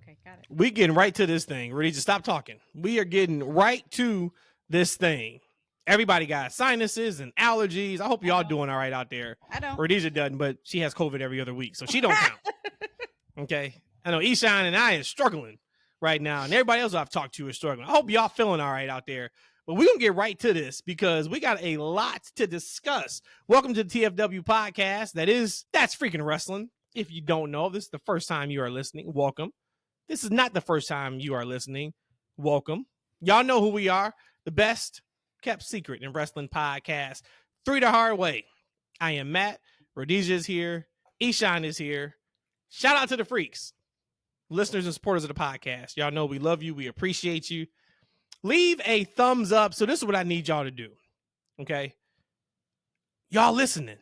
Okay, got it. We getting right to this thing. Rhodesia, stop talking. We are getting right to this thing. Everybody got sinuses and allergies. I hope y'all doing all right out there. I don't. Rhodesia doesn't, but she has COVID every other week, so she don't count. Okay? I know Eshaun and I are struggling right now, and everybody else I've talked to is struggling. I hope y'all feeling all right out there. But we're going to get right to this because we got a lot to discuss. Welcome to the TFW podcast. That's Freaking Wrestling. If you don't know, this is the first time you are listening. Welcome. This is not the first time you are listening. Welcome. Y'all know who we are. The best kept secret in wrestling podcast. 3 the hard way. I am Matt. Rhodesia is here. Eshaun is here. Shout out to the freaks, listeners and supporters of the podcast. Y'all know we love you. We appreciate you. Leave a thumbs up. So this is what I need y'all to do. Okay. Y'all listening.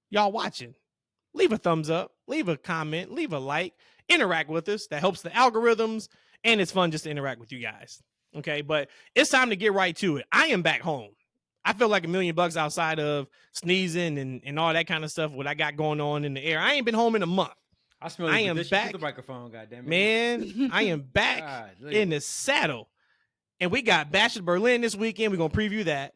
Y'all watching. Leave a thumbs up. Leave a comment. Leave a like. Interact with us. That helps the algorithms. And it's fun just to interact with you guys. Okay. But it's time to get right to it. I am back home. I feel like $1,000,000 outside of sneezing and all that kind of stuff. What I got going on in the air. I ain't been home in a month. I am back. The microphone, goddammit. Man, I am back in the saddle. And we got Bash of Berlin this weekend. We're going to preview that.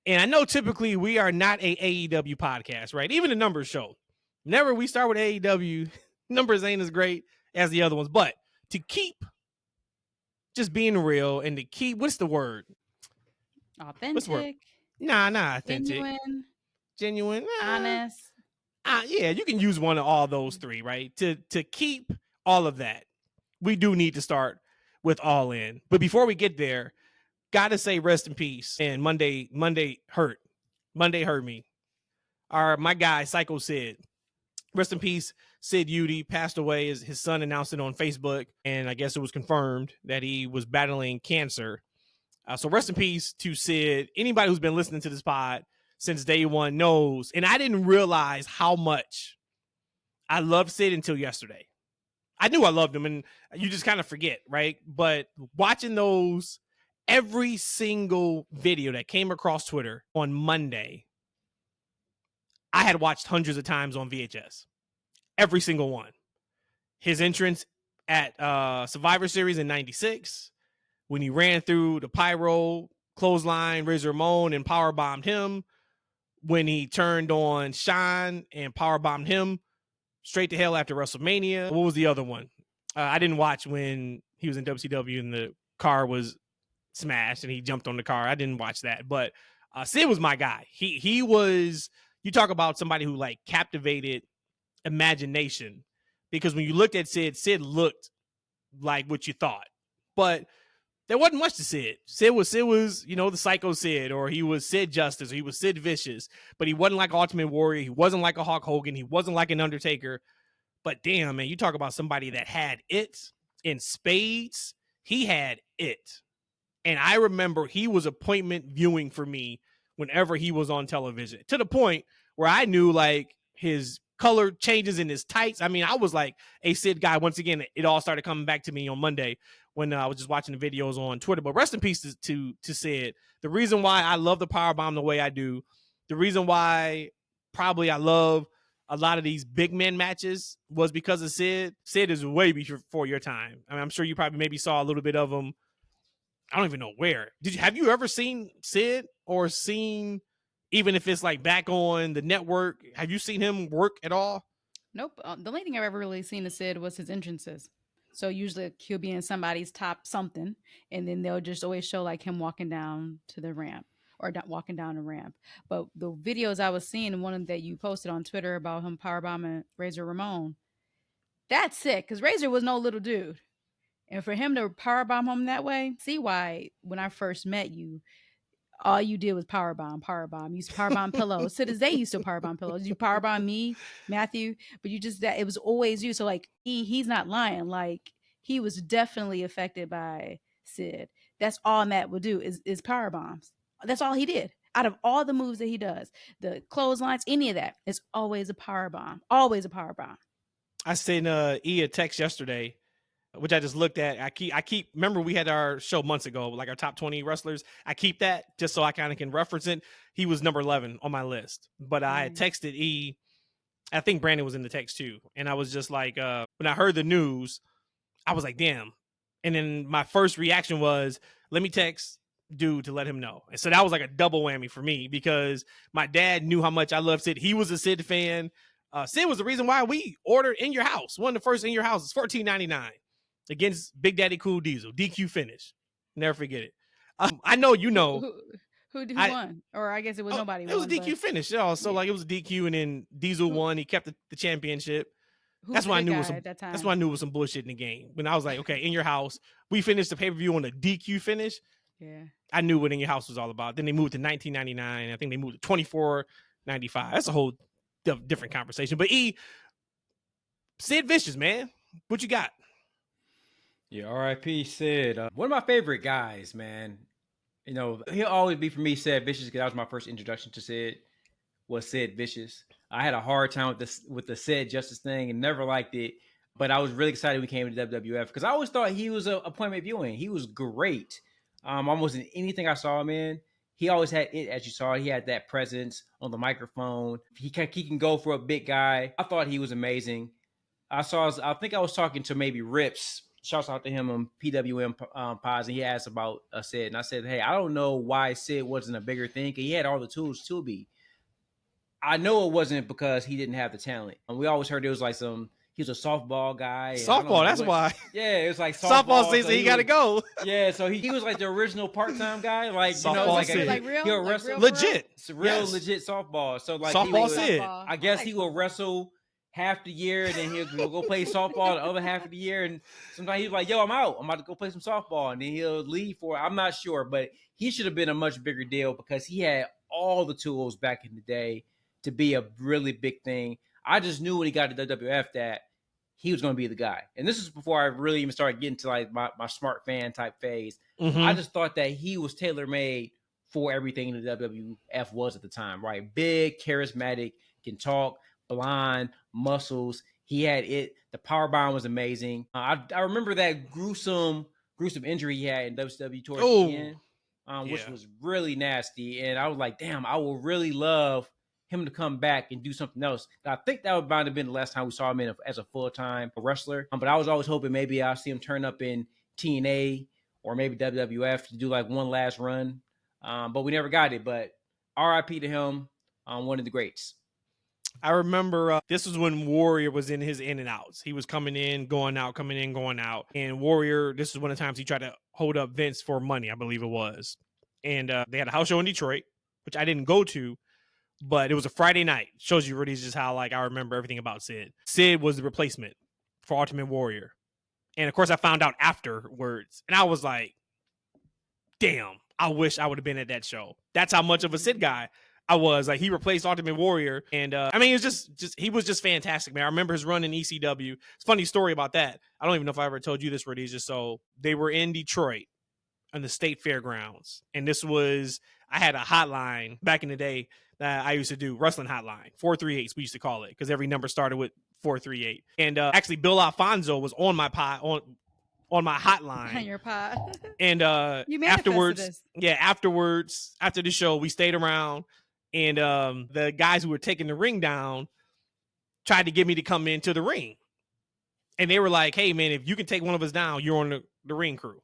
And I know typically we are not a AEW podcast, right? Even the numbers show. Whenever we start with AEW, numbers ain't as great as the other ones. But to keep just being real and to keep, what's the word? Authentic. What's the word? Nah, authentic. Genuine. Honest. Yeah, you can use one of all those three, right? To keep all of that, we do need to start with All In. But before we get there, gotta say rest in peace. And Monday hurt. Monday hurt me. My guy, Psycho Sid. Rest in peace, Sid Eudy passed away. His son announced it on Facebook, and I guess it was confirmed that he was battling cancer. So rest in peace to Sid. Anybody who's been listening to this pod since day one knows, and I didn't realize how much I loved Sid until yesterday. I knew I loved him, and you just kind of forget, right? But watching those, every single video that came across Twitter on Monday, I had watched hundreds of times on VHS. Every single one. His entrance at Survivor Series in '96, when he ran through the pyro, clothesline, Razor Ramon, and powerbombed him. When he turned on Sean and powerbombed him straight to hell after WrestleMania. What was the other one? I didn't watch when he was in WCW and the car was smashed and he jumped on the car. I didn't watch that. But Sid was my guy. He was, you talk about somebody who like captivated imagination, because when you looked at Sid looked like what you thought. But there wasn't much to Sid. Sid was, the Psycho Sid, or he was Sid Justice, or he was Sid Vicious, but he wasn't like Ultimate Warrior. He wasn't like a Hulk Hogan. He wasn't like an Undertaker. But damn, man, you talk about somebody that had it in spades. He had it. And I remember he was appointment viewing for me whenever he was on television, to the point where I knew like his color changes in his tights. I mean, I was like a Sid guy. Once again, it all started coming back to me on Monday when I was just watching the videos on Twitter. But rest in peace to Sid. The reason why I love the powerbomb the way I do, the reason why probably I love a lot of these big men matches was because of Sid. Sid is way before your time. I mean, I'm sure you probably maybe saw a little bit of him. I don't even know where. Have you ever seen Sid, or seen, even if it's like back on the network, have you seen him work at all? Nope. The only thing I've ever really seen of Sid was his entrances. So usually he'll be in somebody's top something, and then they'll just always show like him walking down to the ramp or walking down the ramp. But the videos I was seeing, one that you posted on Twitter about him powerbombing Razor Ramon, that's sick, because Razor was no little dude. And for him to powerbomb him that way, see why when I first met you, all you did was powerbomb. You used to powerbomb pillows. To this day, you still powerbomb pillows. You powerbomb me, Matthew, but it was always you. So like he's not lying. Like he was definitely affected by Sid. That's all Matt would do is power bombs. That's all he did. Out of all the moves that he does, the clotheslines, any of that, it's always a power bomb. Always a power bomb. I sent E a text yesterday, which I just looked at. I keep, remember we had our show months ago, like our top 20 wrestlers. I keep that just so I kind of can reference it. He was number 11 on my list, but I had texted E. I think Brandon was in the text too. And I was just like, when I heard the news, I was like, damn. And then my first reaction was, let me text dude to let him know. And so that was like a double whammy for me because my dad knew how much I loved Sid. He was a Sid fan. Sid was the reason why we ordered In Your House. One of the first In Your House is $14.99 against Big Daddy Cool Diesel. DQ finish. Never forget it. I know you know. Who won? Or I guess it was nobody won. It was a DQ finish. So yeah. like it was a DQ and then Diesel won. He kept the championship. That's why I knew it was some bullshit in the game. When I was like, okay, In Your House, we finished the pay-per-view on a DQ finish. Yeah. I knew what In Your House was all about. Then they moved to $19.99. I think they moved to $24.95. That's a whole different conversation. But Sid Vicious, man. What you got? Yeah, R.I.P. Sid. One of my favorite guys, man. You know, he'll always be for me Sid Vicious because that was my first introduction to Sid. Was Sid Vicious. I had a hard time with the Sid Justice thing and never liked it. But I was really excited when he came to WWF because I always thought he was an appointment viewing. He was great. Almost in anything I saw him in, he always had it. As you saw, he had that presence on the microphone. He can go for a big guy. I thought he was amazing. I think I was talking to maybe Rips. Shouts out to him on PWM pods, and he asked about Sid. And I said, hey, I don't know why Sid wasn't a bigger thing. He had all the tools to be. I know it wasn't because he didn't have the talent. And we always heard it was like he was a softball guy. Softball, that's why. Yeah, it was like softball season, so he got to go. Yeah, so he was like the original part-time guy. Like, softball he'll wrestle. Legit. It's legit softball. So like softball Sid. I guess he will wrestle half the year and then he'll go play softball the other half of the year. And sometimes he's like, yo, I'm out. I'm about to go play some softball. And then he'll leave for it. I'm not sure, but he should have been a much bigger deal because he had all the tools back in the day to be a really big thing. I just knew when he got to WWF that he was going to be the guy. And this is before I really even started getting to like my smart fan type phase. Mm-hmm. I just thought that he was tailor-made for everything the WWF was at the time, right? Big, charismatic, can talk, blonde, muscles. He had it. The powerbomb was amazing. I remember that gruesome injury he had in WCW towards the end, which was really nasty. And I was like, damn, I will really love him to come back and do something else. And I think that would have been the last time we saw him as a full-time wrestler. But I was always hoping maybe I'll see him turn up in TNA or maybe WWF to do like one last run. But we never got it. But RIP to him, one of the greats. I remember this was when Warrior was in his in and outs. He was coming in, going out, coming in, going out. And Warrior, this was one of the times he tried to hold up Vince for money, I believe it was. And they had a house show in Detroit, which I didn't go to. But it was a Friday night. Shows you really just how like I remember everything about Sid. Sid was the replacement for Ultimate Warrior. And of course I found out afterwards. And I was like, damn, I wish I would have been at that show. That's how much of a Sid guy I was. Like he replaced Ultimate Warrior. And I mean, it was just he was just fantastic, man. I remember his run in ECW. It's a funny story about that. I don't even know if I ever told you this, Rhodesia. So they were in Detroit on the state fairgrounds. And this was, I had a hotline back in the day that I used to do, wrestling hotline, 438s we used to call it, because every number started with 438. And actually, Bill Alfonso was on my pod, on my hotline. On your pod. And afterwards, after the show, we stayed around, and the guys who were taking the ring down tried to get me to come into the ring. And they were like, hey, man, if you can take one of us down, you're on the ring crew.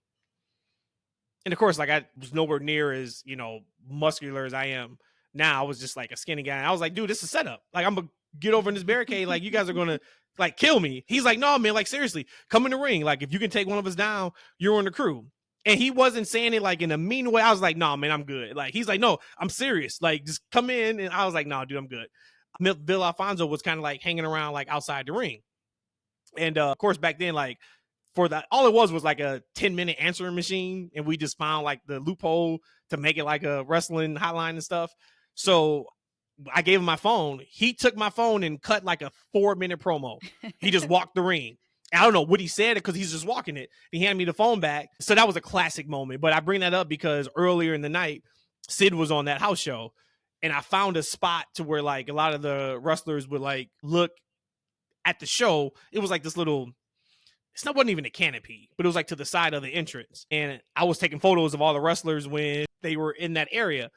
And of course, like I was nowhere near as, muscular as I am now. I was just like a skinny guy. I was like, dude, this is a setup. Like, I'm going to get over in this barricade. Like, you guys are going to, like, kill me. He's like, no, man, like, seriously, come in the ring. Like, if you can take one of us down, you're on the crew. And he wasn't saying it, like, in a mean way. I was like, no, man, I'm good. Like, he's like, no, I'm serious. Like, just come in. And I was like, no, dude, I'm good. Bill Alfonso was kind of, like, hanging around, like, outside the ring. And, of course, back then, like, for that, all it was like a 10-minute answering machine. And we just found, like, the loophole to make it like a wrestling hotline and stuff. So I gave him my phone. He took my phone and cut like a 4-minute promo. He just walked the ring. I don't know what he said because he's just walking it. He handed me the phone back. So that was a classic moment. But I bring that up because earlier in the night, Sid was on that house show. And I found a spot to where like a lot of the wrestlers would like look at the show. It was like this little, wasn't even a canopy, but it was like to the side of the entrance. And I was taking photos of all the wrestlers when they were in that area.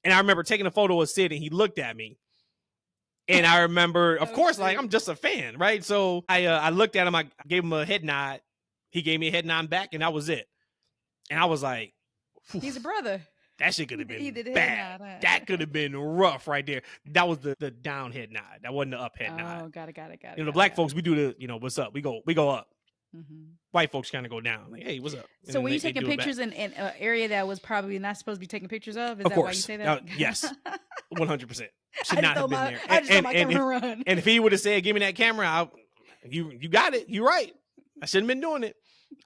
And I remember taking a photo of Sid and he looked at me. And I remember, of course, like I'm just a fan, right? So I looked at him, I gave him a head nod, He gave me a head nod back, and that was it. And I was like, He's a brother. that shit could have He been did a bad. head nod, huh? That could have been rough right there. That was the down head nod. That wasn't the up head nod. Oh, got it. The black folks, we do the, what's up? We go up. Mm-hmm. White folks kind of go down. Like, hey, what's up? And So were you they taking do it back. pictures in an area that was probably not supposed to be taking pictures of? Is Of that course. why you say that? Yes. 100%. Should I not have been there. I just thought my camera run. And if he would have said, give me that camera, you got it. You're right. I shouldn't have been doing it.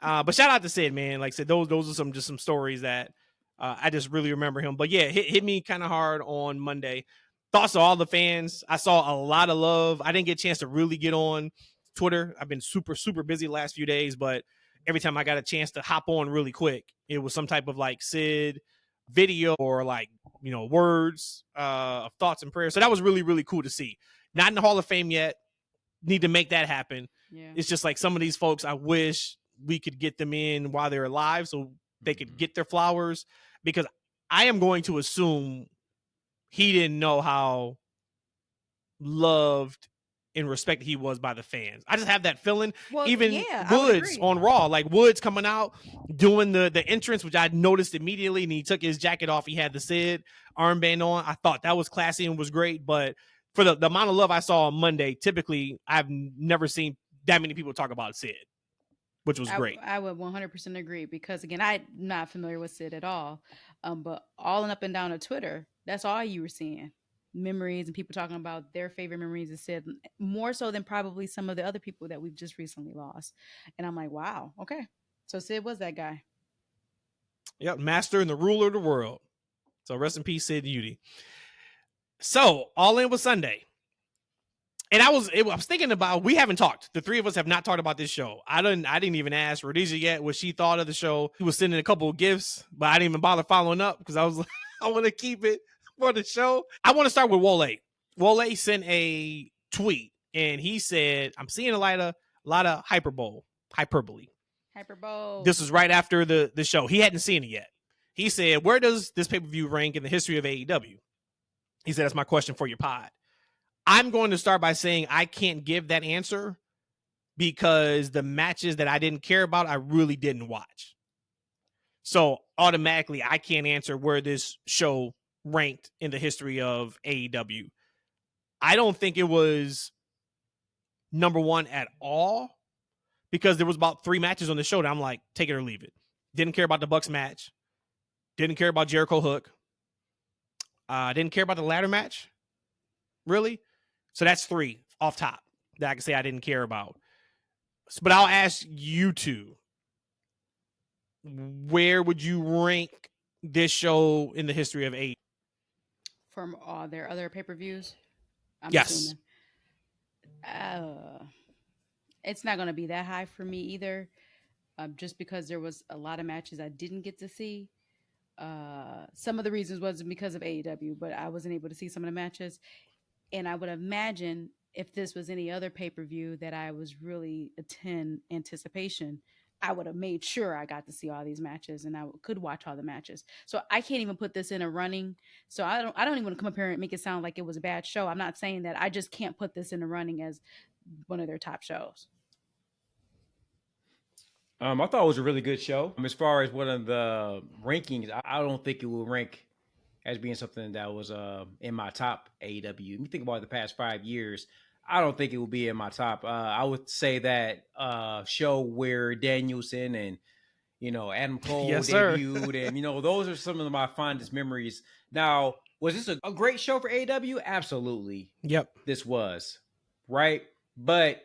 But shout out to Sid, man. Like I said, those are some stories that I just really remember him. But yeah, hit me kind of hard on Monday. Thoughts to all the fans. I saw a lot of love. I didn't get a chance to really get on Twitter. I've been super, super busy the last few days, but every time I got a chance to hop on really quick, it was some type of like Sid video or like, words of thoughts and prayers. So that was really, really cool to see. Not in the Hall of Fame yet. Need to make that happen. Yeah. It's just like some of these folks, I wish we could get them in while they're alive so they could get their flowers, because I am going to assume he didn't know how loved and respected he was by the fans. I just have that feeling. Well, Even yeah, I would Woods agree. on Raw, like Woods coming out doing the entrance, which I noticed immediately, and he took his jacket off. He had the Sid armband on. I thought that was classy and was great. But for the amount of love I saw on Monday, typically I've never seen that many people talk about Sid, which was great. I would 100% agree, because again, I'm not familiar with Sid at all. But all and up and down of Twitter, that's all you were seeing. Memories and people talking about their favorite memories of Sid, more so than probably some of the other people that we've just recently lost. And I'm like, wow, okay. So Sid was that guy. Yep, master and the ruler of the world. So rest in peace, Sid Eudy. So All In was Sunday. And I was thinking about, we haven't talked. The three of us have not talked about this show. I didn't even ask Rhodesia yet what she thought of the show. He was sending a couple of gifts, but I didn't even bother following up because I was like, I want to keep it for the show. I want to start with Wole. Wole sent a tweet and he said, I'm seeing a lot of hyperbole. Hyperbole. This was right after the show. He hadn't seen it yet. He said, where does this pay-per-view rank in the history of AEW? He said, that's my question for your pod. I'm going to start by saying I can't give that answer because the matches that I didn't care about, I really didn't watch. So automatically, I can't answer where this show ranked in the history of AEW. I don't think it was number one at all, because there was about 3 matches on the show that I'm like, take it or leave it. Didn't care about the Bucks match. Didn't care about Jericho Hook. Didn't care about the ladder match. Really? So that's 3 off top that I can say I didn't care about. But I'll ask you two, where would you rank this show in the history of AEW? From their other pay-per-views? Yes. It's not going to be that high for me either, just because there was a lot of matches I didn't get to see. Some of the reasons wasn't because of AEW, but I wasn't able to see some of the matches. And I would imagine if this was any other pay-per-view that I was really in anticipation, I would have made sure I got to see all these matches and I could watch all the matches. So I can't even put this in a running. So I don't even want to compare and make it sound like it was a bad show. I'm not saying that. I just can't put this in a running as one of their top shows. I thought it was a really good show. As far as one of the rankings, I don't think it will rank as being something that was in my top AEW. If you think about the past 5 years, I don't think it will be in my top. I would say that show where Danielson and Adam Cole debuted, and those are some of my fondest memories. Now, was this a great show for AEW? Absolutely. Yep. This was, right? But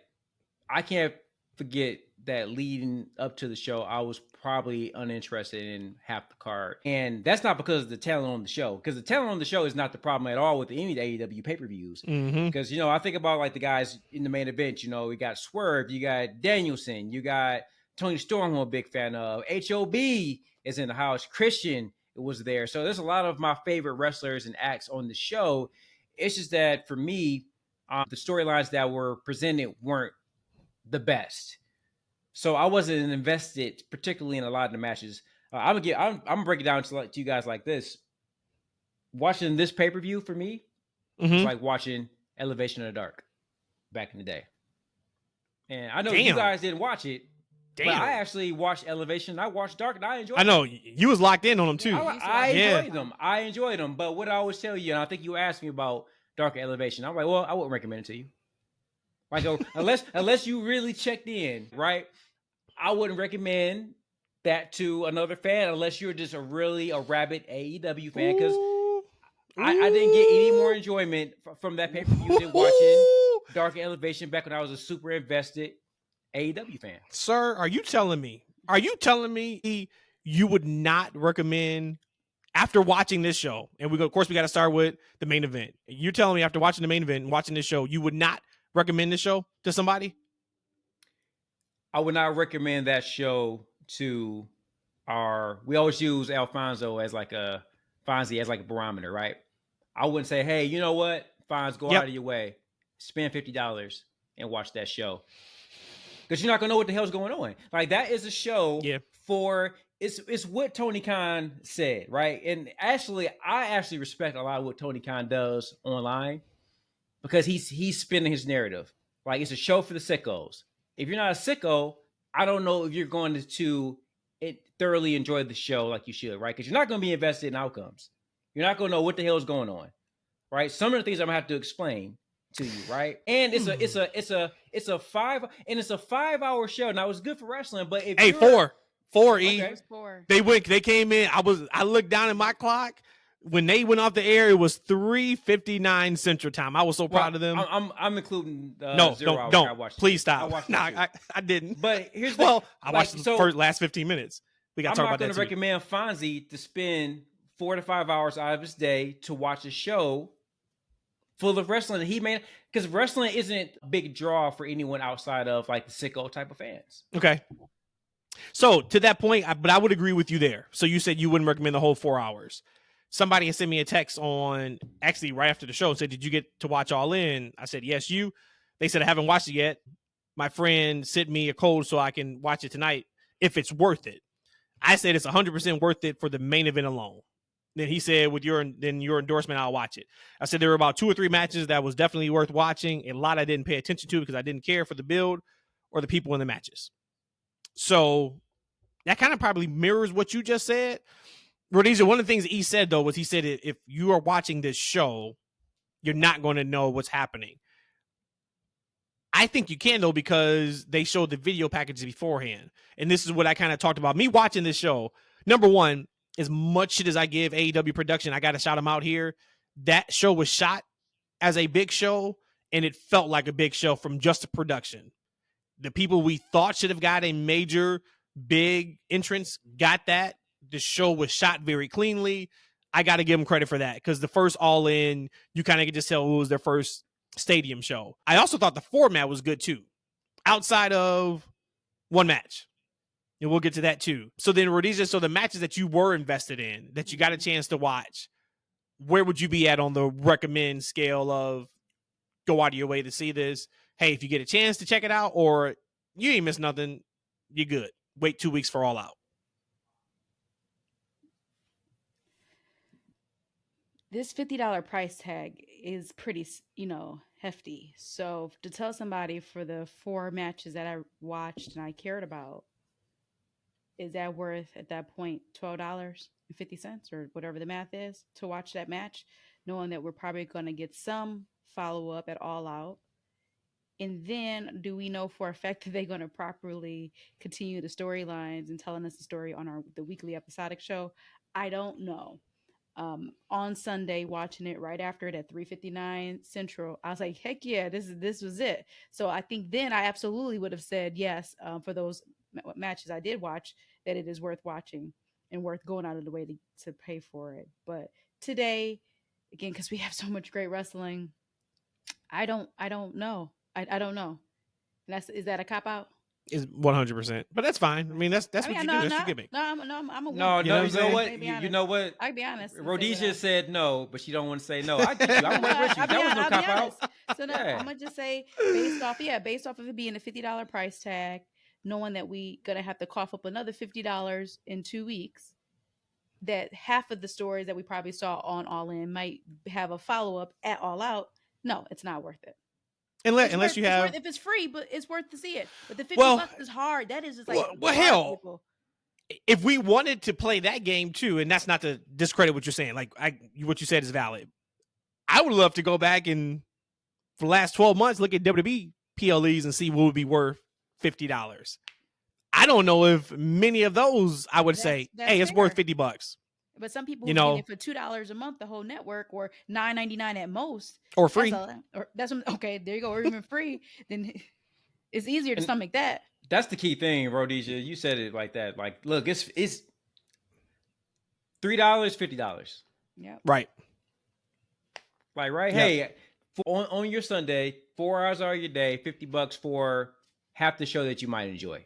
I can't forget that leading up to the show, I was probably uninterested in half the card. And that's not because of the talent on the show, because the talent on the show is not the problem at all with any of the AEW pay-per-views. Because, I think about like the guys in the main event, we got Swerve, you got Danielson, you got Tony Storm, who I'm a big fan of. HOB is in the house. Christian was there. So there's a lot of my favorite wrestlers and acts on the show. It's just that for me, the storylines that were presented weren't the best. So I wasn't invested particularly in a lot of the matches. I'm gonna break it down to you guys like this. Watching this pay-per-view for me, it's like watching Elevation of the Dark back in the day. And I know you guys didn't watch it. But I actually watched Elevation. I watched Dark, and I enjoyed. I know you was locked in on them too. I enjoyed them. I enjoyed them. But what I always tell you, and I think you asked me about Dark and Elevation. I'm like, well, I wouldn't recommend it to you. Like, unless you really checked in, right? I wouldn't recommend that to another fan unless you're just a rabid AEW fan, because I didn't get any more enjoyment from that pay-per-view than watching Dark and Elevation back when I was a super invested AEW fan. Sir, are you telling me you would not recommend, after watching this show, and of course we got to start with the main event. You're telling me after watching the main event and watching this show, you would not recommend this show to somebody? I would not recommend that show to we always use Fonzie as like a barometer, right? I wouldn't say, hey, you know what? Fonz, go out of your way, spend $50 and watch that show. Because you're not gonna know what the hell's going on. Like, that is a show for it's what Tony Khan said, right? And actually, I respect a lot of what Tony Khan does online, because he's spinning his narrative. Like, it's a show for the sickos. If you're not a sicko, I don't know if you're going to thoroughly enjoy the show like you should, right? Because you're not going to be invested in outcomes. You're not going to know what the hell is going on, right? Some of the things I'm gonna have to explain to you, right? And it's a 5-hour show. Now, it's good for wrestling, but if four. Okay. They came in. I looked down at my clock. When they went off the air, it was 3:59 Central Time. I was so proud of them. I'm including no, don't. Please stop. No, I didn't. But here's I watched the last 15 minutes. We got to talk about that. I'm not going to recommend Fonzie to spend 4 to 5 hours out of his day to watch a show full of wrestling that he made, because wrestling isn't a big draw for anyone outside of like the sicko type of fans. Okay. So to that point, but I would agree with you there. So you said you wouldn't recommend the whole 4 hours. Somebody had sent me a text actually right after the show and said, did you get to watch All In? I said, yes, you. They said, I haven't watched it yet. My friend sent me a code so I can watch it tonight if it's worth it. I said it's 100% worth it for the main event alone. Then he said, with your endorsement, I'll watch it. I said there were about 2 or 3 matches that was definitely worth watching. A lot I didn't pay attention to because I didn't care for the build or the people in the matches. So that kind of probably mirrors what you just said. Rhodesia, one of the things he said, though, was he said if you are watching this show, you're not going to know what's happening. I think you can, though, because they showed the video packages beforehand. And this is what I kind of talked about. Me watching this show, number one, as much shit as I give AEW production, I got to shout them out here. That show was shot as a big show, and it felt like a big show from just the production. The people we thought should have got a major, big entrance got that. The show was shot very cleanly. I got to give them credit for that, because the first All In, you kind of could just tell it was their first stadium show. I also thought the format was good, too, outside of one match. And we'll get to that, too. So then, Rhodesia, so the matches that you were invested in, that you got a chance to watch, where would you be at on the recommend scale of go out of your way to see this? Hey, if you get a chance to check it out, or you ain't missed nothing, you're good. Wait 2 weeks for All Out. This $50 price tag is pretty, hefty. So to tell somebody for the 4 matches that I watched and I cared about, is that worth at that point $12.50 or whatever the math is to watch that match, knowing that we're probably going to get some follow-up at All Out? And then do we know for a fact that they're going to properly continue the storylines and telling us the story on the weekly episodic show? I don't know. On Sunday, watching it right after it at 3:59 Central, I was like, heck yeah, this was it. So I think then I absolutely would have said yes, for those matches I did watch, that it is worth watching and worth going out of the way to pay for it. But today, again, because we have so much great wrestling, I don't know. I don't know. And is that a cop out? Is 100%, but that's fine. I mean, that's what you do. That's what you give me. I'm a woman. No, you know what? I'll be honest. Rhodesia said no, but she don't want to say no. I get you. I'm with you. That was no cop out. So no, I'm gonna just say based off of it being a $50 price tag, knowing that we gonna have to cough up another $50 in 2 weeks, that half of the stories that we probably saw on All In might have a follow up at All Out. No, it's not worth it. unless you have. If it's free, but it's worth to see it. But the $50 Well, is hard. That is just like well, hell, people. If we wanted to play that game too, and that's not to discredit what you're saying, like what you said is valid. I would love to go back and for the last 12 months look at WWE PLEs and see what would be worth $50. I don't know if many of those I would say, hey, it's worth $50. But some people get it for $2 a month, the whole network, or $9.99 at most, or free. Okay. There you go, or even free. Then it's easier to stomach that. That's the key thing, Rhodesia. You said it like that. Like, look, it's $3, $50. Yeah. Right. Like, right. Yep. Hey, on your Sunday, 4 hours out of your day, $50 for half the show that you might enjoy.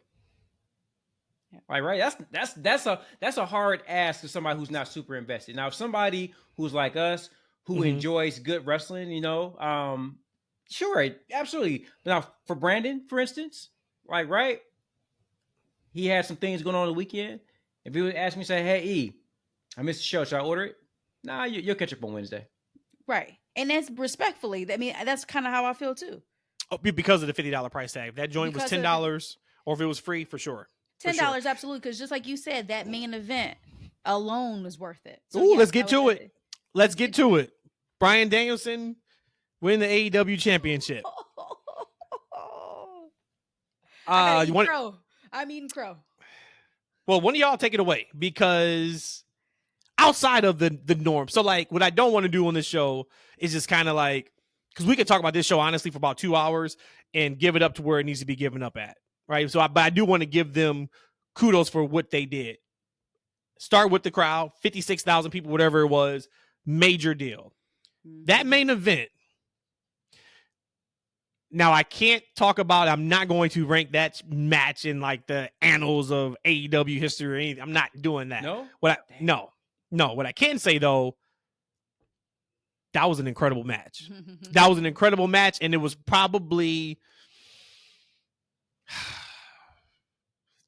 Yeah. Like, right. That's a hard ask to somebody who's not super invested. Now, if somebody who's like us, who enjoys good wrestling, sure, absolutely. Now, for Brandon, for instance, like, right, he had some things going on the weekend. If he would ask me, say, hey, E, I missed the show. Should I order it? Nah, you'll catch up on Wednesday. Right. And that's respectfully. I mean, that's kind of how I feel too. Oh, because of the $50 price tag. If that joint was $10 or if it was free, for sure. $10, absolutely. Because just like you said, that main event alone was worth it. So yes, let's get to it. Let's get to it. Bryan Danielson win the AEW championship. I'm eating crow. Well, one of y'all take it away because outside of the norm. So like what I don't want to do on this show is just kind of like, because we could talk about this show honestly for about 2 hours and give it up to where it needs to be given up at. Right. So but I do want to give them kudos for what they did. Start with the crowd, 56,000 people, whatever it was, major deal. That main event. Now, I can't talk about, I'm not going to rank that match in like the annals of AEW history or anything. I'm not doing that. No? No. What I can say, though, that was an incredible match. That was an incredible match, and it was probably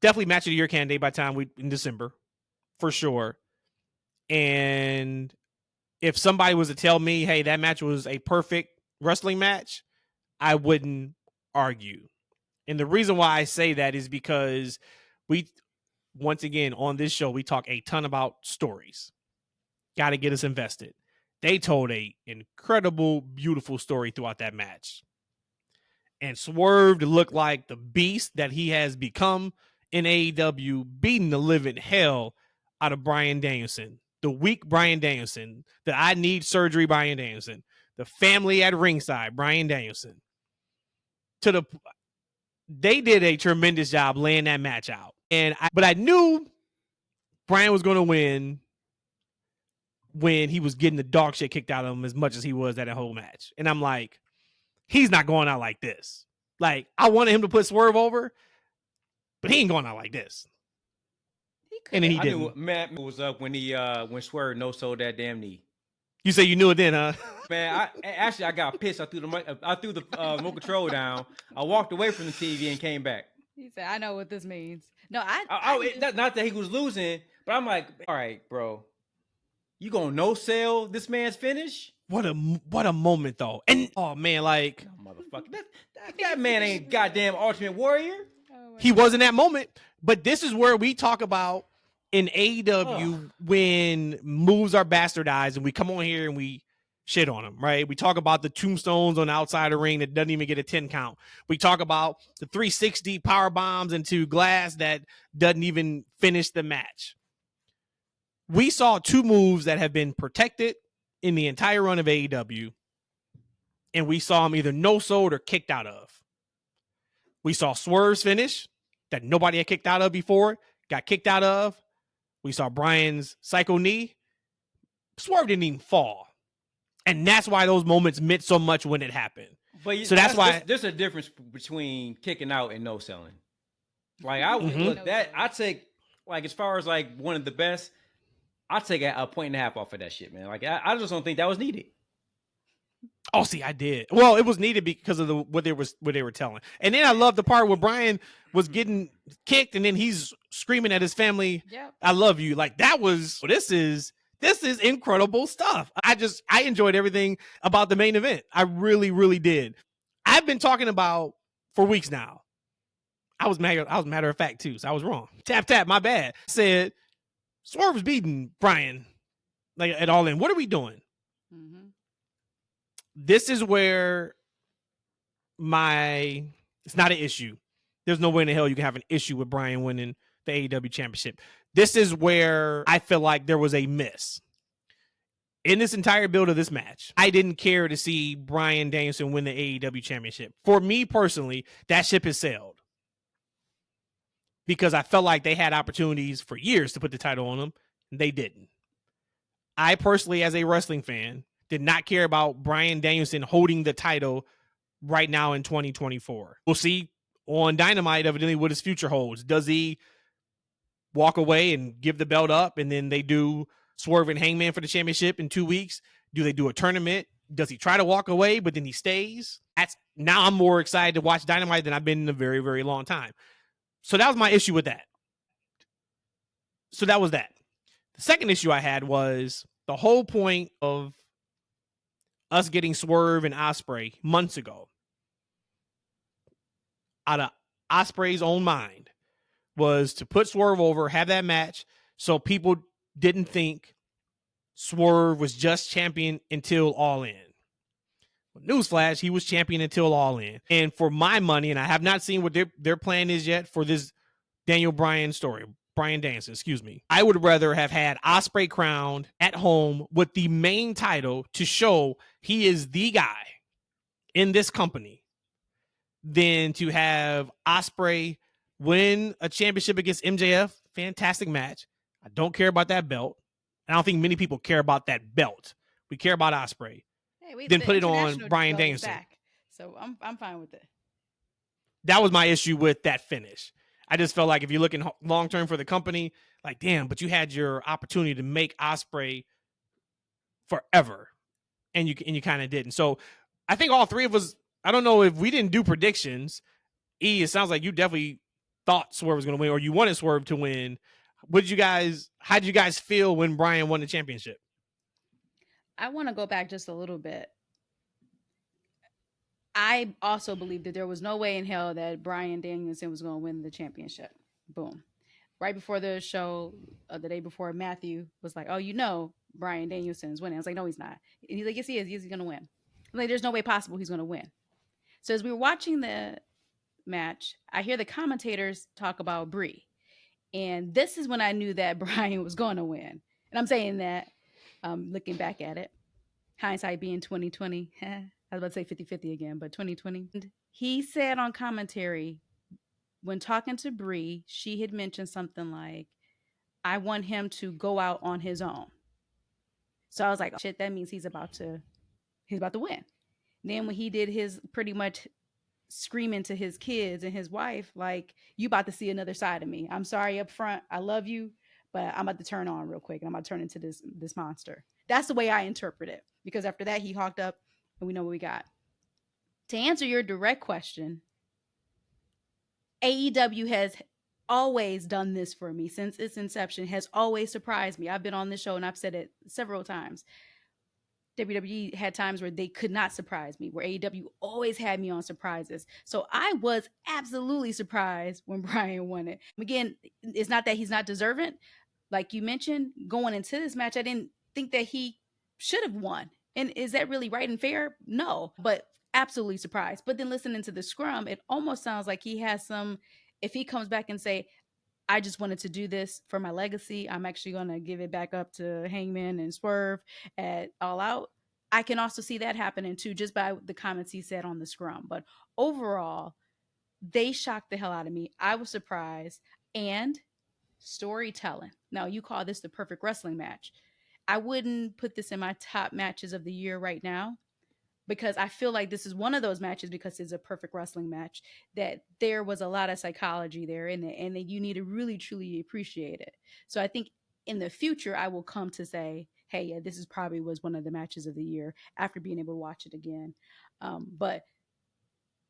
definitely match of the year candidate by the time in December, for sure. And if somebody was to tell me, hey, that match was a perfect wrestling match, I wouldn't argue. And the reason why I say that is because once again, on this show, we talk a ton about stories. Got to get us invested. They told a incredible, beautiful story throughout that match. And Swerve looked like the beast that he has become in AEW, beating the living hell out of Bryan Danielson. The weak Bryan Danielson, the I need surgery Bryan Danielson, the family at ringside Bryan Danielson. They did a tremendous job laying that match out. But I knew Bryan was going to win when he was getting the dog shit kicked out of him as much as he was at that whole match. And I'm like, he's not going out like this. Like, I wanted him to put Swerve over, but he ain't going out like this. And then he didn't. I knew Matt was up when when Swerve no-sold that damn knee. You say you knew it then, huh? Man, I got pissed. I threw the remote control down. I walked away from the TV and came back. He said, "I know what this means." No, not that he was losing, but I'm like, all right, bro, you gonna no-sell this man's finish? What a moment though, and oh man, like motherfucker, that man ain't goddamn Ultimate Warrior. He was in that moment, but this is where we talk about. In AEW, when moves are bastardized and we come on here and we shit on them, right? We talk about the tombstones on the outside of the ring that doesn't even get a 10 count. We talk about the 360 power bombs into glass that doesn't even finish the match. We saw two moves that have been protected in the entire run of AEW, and we saw them either no-sold or kicked out of. We saw Swerve's finish that nobody had kicked out of before, got kicked out of. We saw Bryan's psycho knee. Swerve didn't even fall. And that's why those moments meant so much when it happened. But so that's why there's a difference between kicking out and no selling. Like I take, like, as far as like one of the best, I take a point and a half off of that shit, man. Like I just don't think that was needed. Oh, see, I did. Well, it was needed because of what they were telling. And then I love the part where Bryan was getting kicked and then he's screaming at his family, yep. I love you. Like this is incredible stuff. I enjoyed everything about the main event. I really, really did. I've been talking about for weeks now. I was matter of fact too, so I was wrong. Tap, my bad. Said Swerve was beating Bryan like at All In. What are we doing? Mm-hmm. This is where it's not an issue. There's no way in the hell you can have an issue with Bryan winning the AEW championship. This is where I feel like there was a miss. In this entire build of this match, I didn't care to see Bryan Danielson win the AEW championship. For me personally, that ship has sailed. Because I felt like they had opportunities for years to put the title on them, and they didn't. I personally, as a wrestling fan, did not care about Bryan Danielson holding the title right now in 2024. We'll see on Dynamite evidently what his future holds. Does he walk away and give the belt up, and then they do Swerve and Hangman for the championship in 2 weeks? Do they do a tournament? Does he try to walk away, but then he stays? Now I'm more excited to watch Dynamite than I've been in a very, very long time. So that was my issue with that. So that was that. The second issue I had was the whole point of us getting Swerve and Ospreay months ago out of Ospreay's own mind was to put Swerve over, have that match, so people didn't think Swerve was just champion until All In. Newsflash, he was champion until All In. And for my money, and I have not seen what their plan is yet for this Bryan Danielson, excuse me. I would rather have had Ospreay crowned at home with the main title to show he is the guy in this company than to have Ospreay win a championship against MJF. Fantastic match. I don't care about that belt. I don't think many people care about that belt. We care about Ospreay. Hey, then put it on Bryan Danielson. So I'm fine with it. That was my issue with that finish. I just felt like if you're looking long term for the company, like, damn, but you had your opportunity to make Ospreay forever, and you kind of didn't. So I think all three of us, I don't know if we didn't do predictions. It sounds like you definitely thought Swerve was going to win, or you wanted Swerve to win. How did you guys feel when Bryan won the championship? I want to go back just a little bit. I also believe that there was no way in hell that Bryan Danielson was going to win the championship. Boom. Right before the show, the day before, Matthew was like, "Oh, Bryan Danielson is winning." I was like, "No, he's not." And he's like, "Yes, he is. He's going to win." I'm like, "There's no way possible he's going to win." So as we were watching the match, I hear the commentators talk about Brie. And this is when I knew that Bryan was going to win. And I'm saying that, looking back at it, hindsight being 2020. I was about to say 50-50 again, but 2020. He said on commentary, when talking to Brie, she had mentioned something like, "I want him to go out on his own." So I was like, oh, shit, that means he's about to win. Then when he did his pretty much screaming to his kids and his wife, like, "You about to see another side of me. I'm sorry up front. I love you, but I'm about to turn on real quick and I'm about to turn into this monster." That's the way I interpret it, because after that he hawked up and we know what we got. To answer your direct question, AEW has always done this for me since its inception, has always surprised me. I've been on this show and I've said it several times. WWE had times where they could not surprise me, where AEW always had me on surprises. So I was absolutely surprised when Bryan won it. Again, it's not that he's not deserving. Like you mentioned, going into this match, I didn't think that he should have won. And is that really right and fair? No, but absolutely surprised. But then listening to the scrum, it almost sounds like he has some, if he comes back and say, "I just wanted to do this for my legacy. I'm actually going to give it back up to Hangman and Swerve at All Out." I can also see that happening too, just by the comments he said on the scrum. But overall, they shocked the hell out of me. I was surprised. And storytelling. Now, you call this the perfect wrestling match. I wouldn't put this in my top matches of the year right now, because I feel like this is one of those matches, because it's a perfect wrestling match, that there was a lot of psychology there in it, and that you need to really truly appreciate it. So I think in the future I will come to say, hey, yeah, this is probably was one of the matches of the year after being able to watch it again. But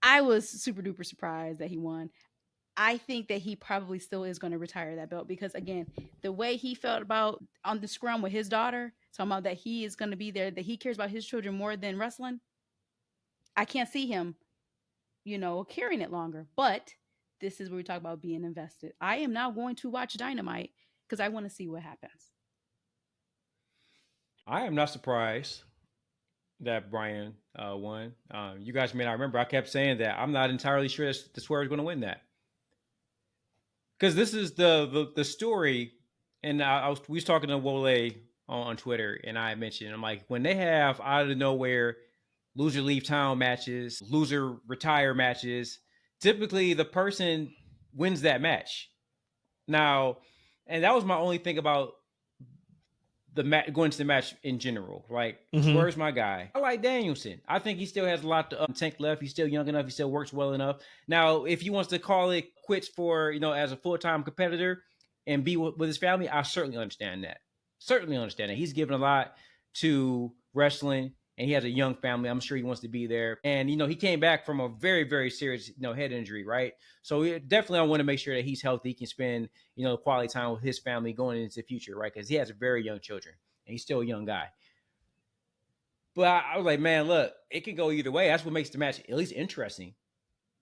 I was super duper surprised that he won. I think that he probably still is going to retire that belt, because again, the way he felt about on the scrum with his daughter, talking about that he is going to be there, that he cares about his children more than wrestling. I can't see him carrying it longer. But this is where we talk about being invested. I am now going to watch Dynamite because I want to see what happens. I am not surprised that Bryan won. You guys may not remember. I kept saying that I'm not entirely sure the Swerve is going to win that, because this is the story. And we was talking to Wole on Twitter, and I mentioned, I'm like, when they have out of nowhere loser leave town matches, loser retire matches, typically the person wins that match. Now, and that was my only thing about going to the match in general. Like, Swerve's my guy. I like Danielson. I think he still has a lot to tank left. He's still young enough. He still works well enough. Now, if he wants to call it quits for, as a full-time competitor and be with his family, I certainly understand that. He's given a lot to wrestling, and he has a young family. I'm sure he wants to be there. And, he came back from a very, very serious, head injury, right? So definitely I want to make sure that he's healthy. He can spend, quality time with his family going into the future, right? Because he has very young children, and he's still a young guy. But I was like, man, look, it can go either way. That's what makes the match at least interesting.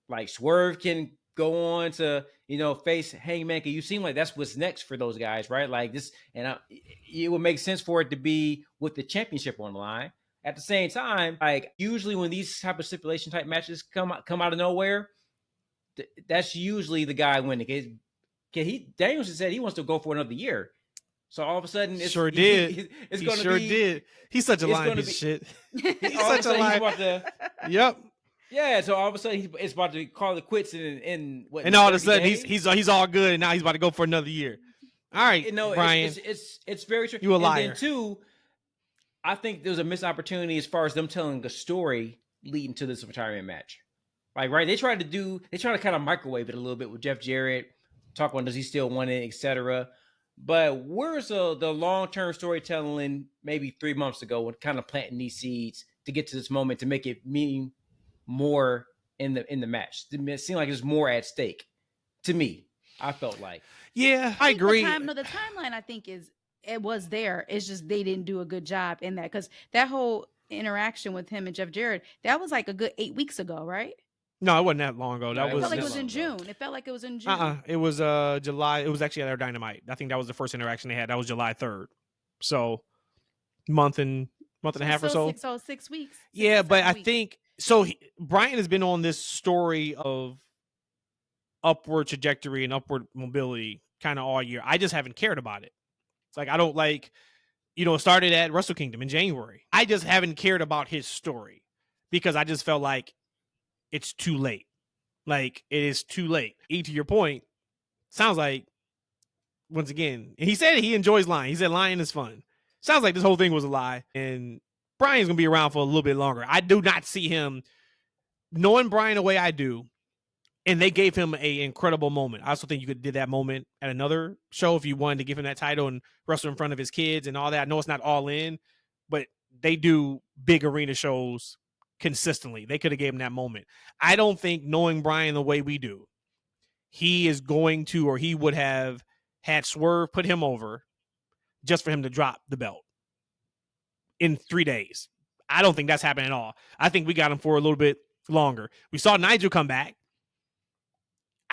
Like, Swerve can go on to, face Hangman. You seem like that's what's next for those guys, right? Like this, and it would make sense for it to be with the championship on the line. At the same time, like, usually when these type of stipulation type matches come out of nowhere, that's usually the guy winning. Danielson said he wants to go for another year. So all of a sudden, it's going to be. He's such a lying piece of shit. He's such a lying. Yep. Yeah, so all of a sudden it's about to call it quits and all of a sudden he's all good, and now he's about to go for another year. All right, Bryan, it's very true. You a liar. And then two, I think there was a missed opportunity as far as them telling a story leading to this retirement match. Like, right, they try to kind of microwave it a little bit with Jeff Jarrett, talk about does he still want it, etc. But where's the long-term storytelling maybe 3 months ago when kind of planting these seeds to get to this moment to make it mean more in the match? It seemed like there's more at stake to me. I felt like. Yeah, I agree. The timeline I think it was there. It's just they didn't do a good job in that, because that whole interaction with him and Jeff Jarrett, that was like a good 8 weeks ago, right? No, it wasn't that long ago. It felt like it was in June. It felt like it was in June. It was July. It was actually at our Dynamite. I think that was the first interaction they had. That was July 3rd. So month and a half or so. 6 weeks. Yeah, but I think so. Bryan has been on this story of upward trajectory and upward mobility kind of all year. I just haven't cared about it. It's like, I don't like, it started at Wrestle Kingdom in January. I just haven't cared about his story because I just felt like it's too late. Like, it is too late. To your point, sounds like, once again, and he said he enjoys lying. He said lying is fun. Sounds like this whole thing was a lie, and Bryan's going to be around for a little bit longer. I do not see him, knowing Bryan the way I do, and they gave him an incredible moment. I also think you could do that moment at another show if you wanted to give him that title and wrestle in front of his kids and all that. I know it's not all in, but they do big arena shows consistently. They could have gave him that moment. I don't think, knowing Bryan the way we do, he is going to, or he would have had Swerve put him over just for him to drop the belt in 3 days. I don't think that's happening at all. I think we got him for a little bit longer. We saw Nigel come back.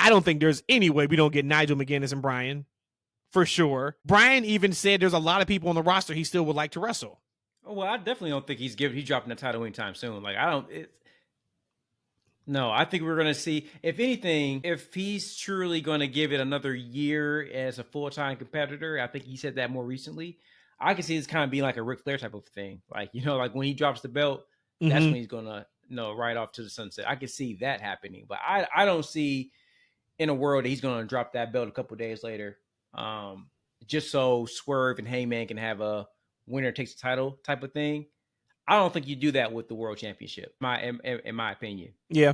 I don't think there's any way we don't get Nigel McGuinness and Bryan, for sure. Bryan even said there's a lot of people on the roster he still would like to wrestle. Oh, well, I definitely don't think he's dropping the title anytime soon. Like, no, I think we're going to see, if anything, if he's truly going to give it another year as a full-time competitor. I think he said that more recently. I can see this kind of being like a Ric Flair type of thing. Like, like when he drops the belt, that's when he's going to, right off to the sunset. I can see that happening. But I don't see in a world that he's going to drop that belt a couple of days later, just so Swerve and Hangman can have a winner takes the title type of thing. I don't think you do that with the World Championship, in my opinion. Yeah.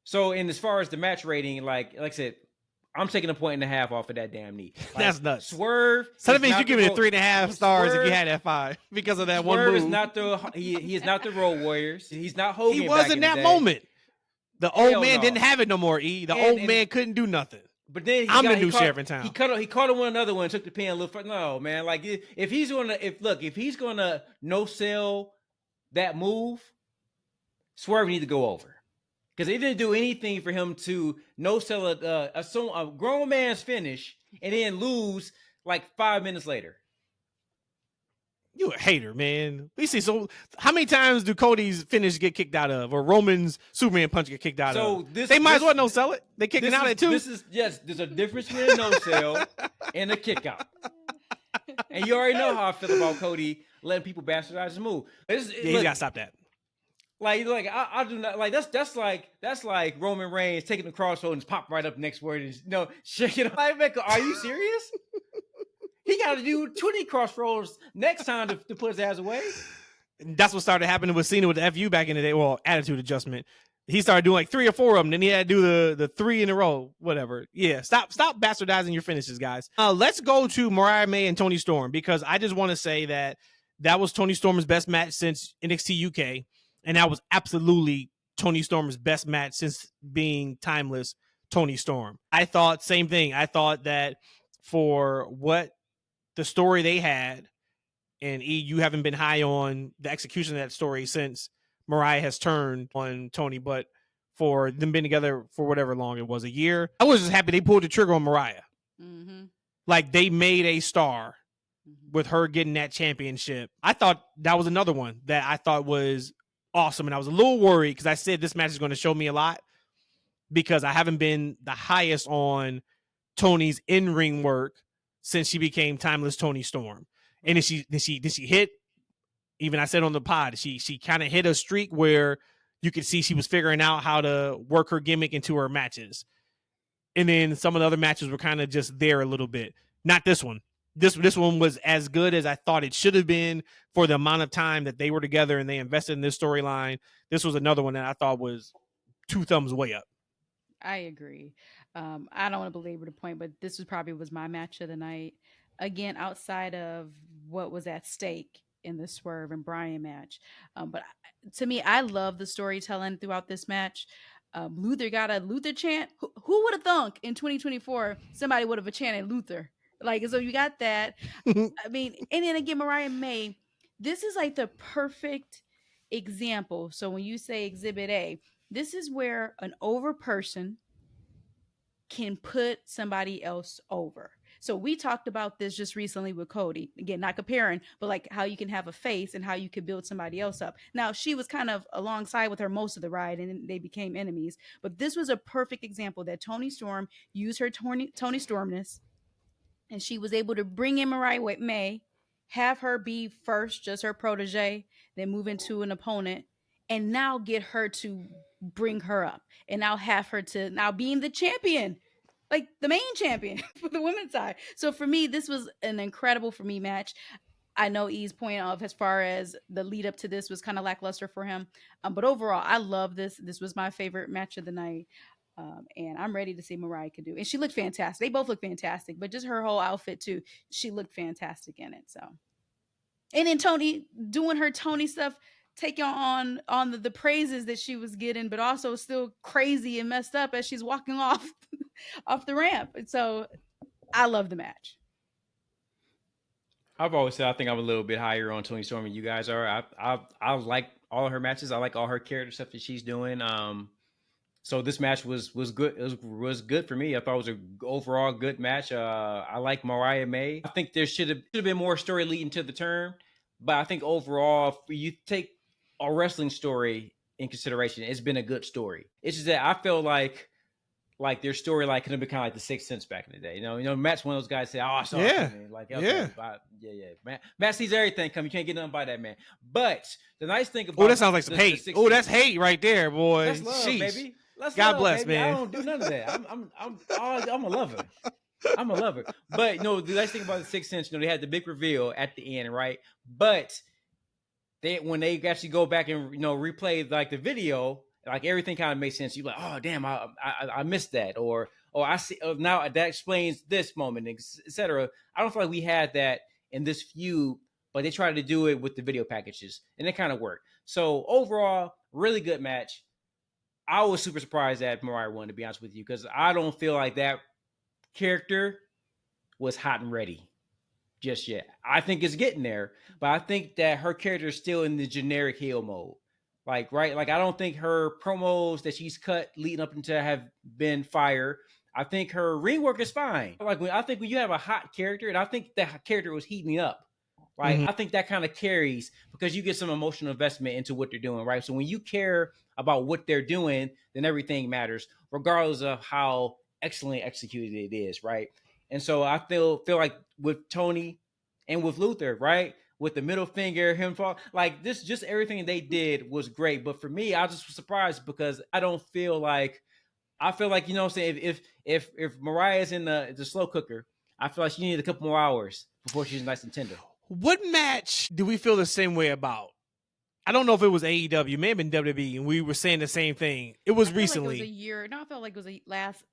So, as far as the match rating, like I said, I'm taking 1.5 points off of that damn knee. Like, that's nuts. Swerve. So that means you give it 3.5 stars if you had that 5 because of that one move. Swerve is not he is not the Road Warriors. He's not Hogan. He was in that moment. The old man didn't have it no more. The old man couldn't do nothing. But then I'm the new sheriff in town. He caught him with another one, took the pin a little further. No, man. Like, if he's gonna no sell that move, Swerve need to go over. because it didn't do anything for him to no sell a grown man's finish and then lose like 5 minutes later. You a hater, man. We see so how many times do Cody's finish get kicked out of, or Roman's Superman punch get kicked out of? They might as well no sell it. They kicking out at 2. There's a difference between a no sell and a kick out. And you already know how I feel about Cody letting people bastardize his move. He's got to stop that. I do not like that's like Roman Reigns taking the crossroad and pop right up next word is shake it. Like, are you serious? He got to do 20 crossroads next time to put his ass away. And that's what started happening with Cena with the FU back in the day. Well, attitude adjustment. He started doing like 3 or 4 of them. Then he had to do the 3 in a row, whatever. Yeah, stop bastardizing your finishes, guys. Let's go to Mariah May and Toni Storm, because I just want to say that was Toni Storm's best match since NXT UK. And that was absolutely Toni Storm's best match since being timeless Toni Storm. I thought same thing. I thought that for what the story they had, and you haven't been high on the execution of that story since Mariah has turned on Toni, but for them being together for whatever long it was, a year, I was just happy they pulled the trigger on Mariah. Mm-hmm. Like, they made a star with her getting that championship. I thought that was another one that I thought was awesome, and I was a little worried because I said this match is going to show me a lot, because I haven't been the highest on Toni's in-ring work since she became timeless Toni Storm. And then she hit, even I said on the pod, she kind of hit a streak where you could see she was figuring out how to work her gimmick into her matches. And then some of the other matches were kind of just there a little bit. Not this one. This one was as good as I thought it should have been for the amount of time that they were together and they invested in this storyline. This was another one that I thought was 2 thumbs way up. I agree. I don't want to belabor the point, but this was my match of the night. Again, outside of what was at stake in the Swerve and Bryan match. But to me, I love the storytelling throughout this match. Luther got a Luther chant. Who would have thunk in 2024 somebody would have chanted Luther? Like, so you got that. I mean, and then again, Mariah May, this is like the perfect example. So when you say Exhibit A, this is where an over person can put somebody else over. So we talked about this just recently with Cody. Again, not comparing, but like how you can have a face and how you can build somebody else up. Now, she was kind of alongside with her most of the ride, and they became enemies. But this was a perfect example that Toni Storm used her Toni Stormness, and she was able to bring in Mariah May, have her be first just her protege, then move into an opponent, and now get her to bring her up, and now have her to now being the champion, like the main champion for the women's side. So for me, this was an incredible for me match. I know E's point of as far as the lead up to this was kind of lackluster for him, but overall, I love this. This was my favorite match of the night. And I'm ready to see Mariah can do. And she looked fantastic. They both look fantastic, but just her whole outfit too. She looked fantastic in it. So, and then Toni doing her Toni stuff, taking on the praises that she was getting, but also still crazy and messed up as she's walking off off the ramp. And so, I love the match. I've always said I think I'm a little bit higher on Toni Storm than you guys are. I like all of her matches. I like all her character stuff that she's doing. So this match was good. It was good for me. I thought it was an overall good match. I like Mariah May. I think there should have been more story leading to the turn, but I think overall, if you take a wrestling story in consideration, it's been a good story. It's just that I feel like their story could have been kind of like the Sixth Sense back in the day. You know, Matt's one of those guys say, "Oh, I saw it coming." Like, okay, yeah. Matt sees everything coming. You can't get nothing by that man. But the nice thing about that sounds like some hate. That's hate right there, boy. That's love, baby. God bless, baby. man. I don't do none of that. I'm a lover. I'm a lover. But the nice thing about the Sixth Sense, they had the big reveal at the end, right? But when they actually go back and replay like the video, like everything kind of makes sense. You're like, oh damn, I missed that, or I see now that explains this moment, etc. I don't feel like we had that in this feud, but they tried to do it with the video packages, and it kind of worked. So overall, really good match. I was super surprised that Mariah won, to be honest with you, because I don't feel like that character was hot and ready just yet. I think it's getting there, but I think that her character is still in the generic heel mode. Like, right? Like, I don't think her promos that she's cut leading up into have been fire. I think her ring work is fine. Like, I think when you have a hot character, and I think that character was heating up. Like, I think that kind of carries because you get some emotional investment into what they're doing, right? So when you care about what they're doing, then everything matters, regardless of how excellently executed it is, right? And so I feel like with Tony and with Luther, right? With the middle finger, him fall like this, just everything they did was great. But for me, I just was surprised because I don't feel like you know what I'm saying. If Mariah's in the slow cooker, I feel like she needed a couple more hours before she's nice and tender. What match do we feel the same way about? I don't know if it was AEW, it may have been WWE, and we were saying the same thing. It was recently. Like it was a year. No, I felt like it was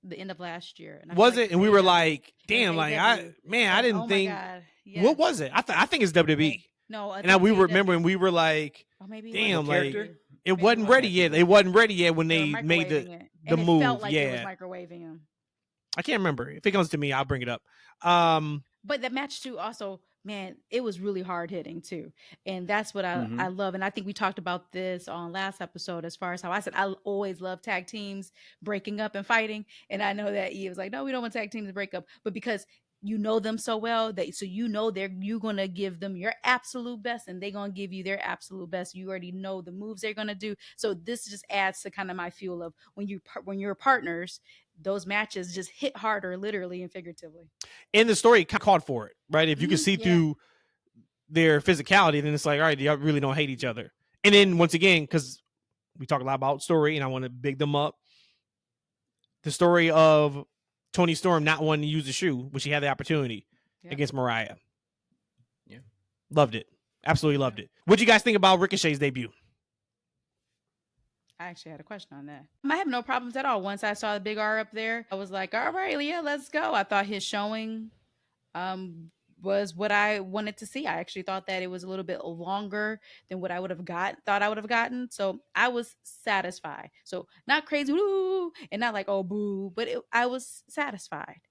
the end of last year. And was like it? And we were like, it was damn, like AEW. I didn't oh think. My God. Yes. What was it? I think it's WWE. No, I and we think were AEW. remembering we were like, Oh, maybe damn, The like character? it Maybe wasn't it ready was. yet. It wasn't ready yet when They they were made microwaving it. the And move. It felt like yeah, it was microwaving him. I can't remember. If it comes to me, I'll bring it up. But the match too, also, man, it was really hard hitting too, and that's what I love. And I think we talked about this on last episode as far as how I said I always love tag teams breaking up and fighting, and I know that Eve was like, no, we don't want tag teams to break up, but because you know them so well that so you know you're gonna give them your absolute best, and they're gonna give you their absolute best. You already know the moves they're gonna do, so this just adds to kind of my fuel of when you're partners. Those matches just hit harder, literally and figuratively. And the story called for it, right? If you can see through their physicality, then it's like, all right, y'all really don't hate each other. And then once again, because we talk a lot about story, and I want to big them up. The story of Toni Storm not wanting to use the shoe, when she had the opportunity against Mariah. Yeah, loved it, absolutely loved it. What do you guys think about Ricochet's debut? I actually had a question on that. I have no problems at all. Once I saw the big R up there, I was like, all right, yeah, let's go. I thought his showing was what I wanted to see. I actually thought that it was a little bit longer than what I would have thought I would have gotten. So I was satisfied. So not crazy, woo, and not like, oh, boo, but I was satisfied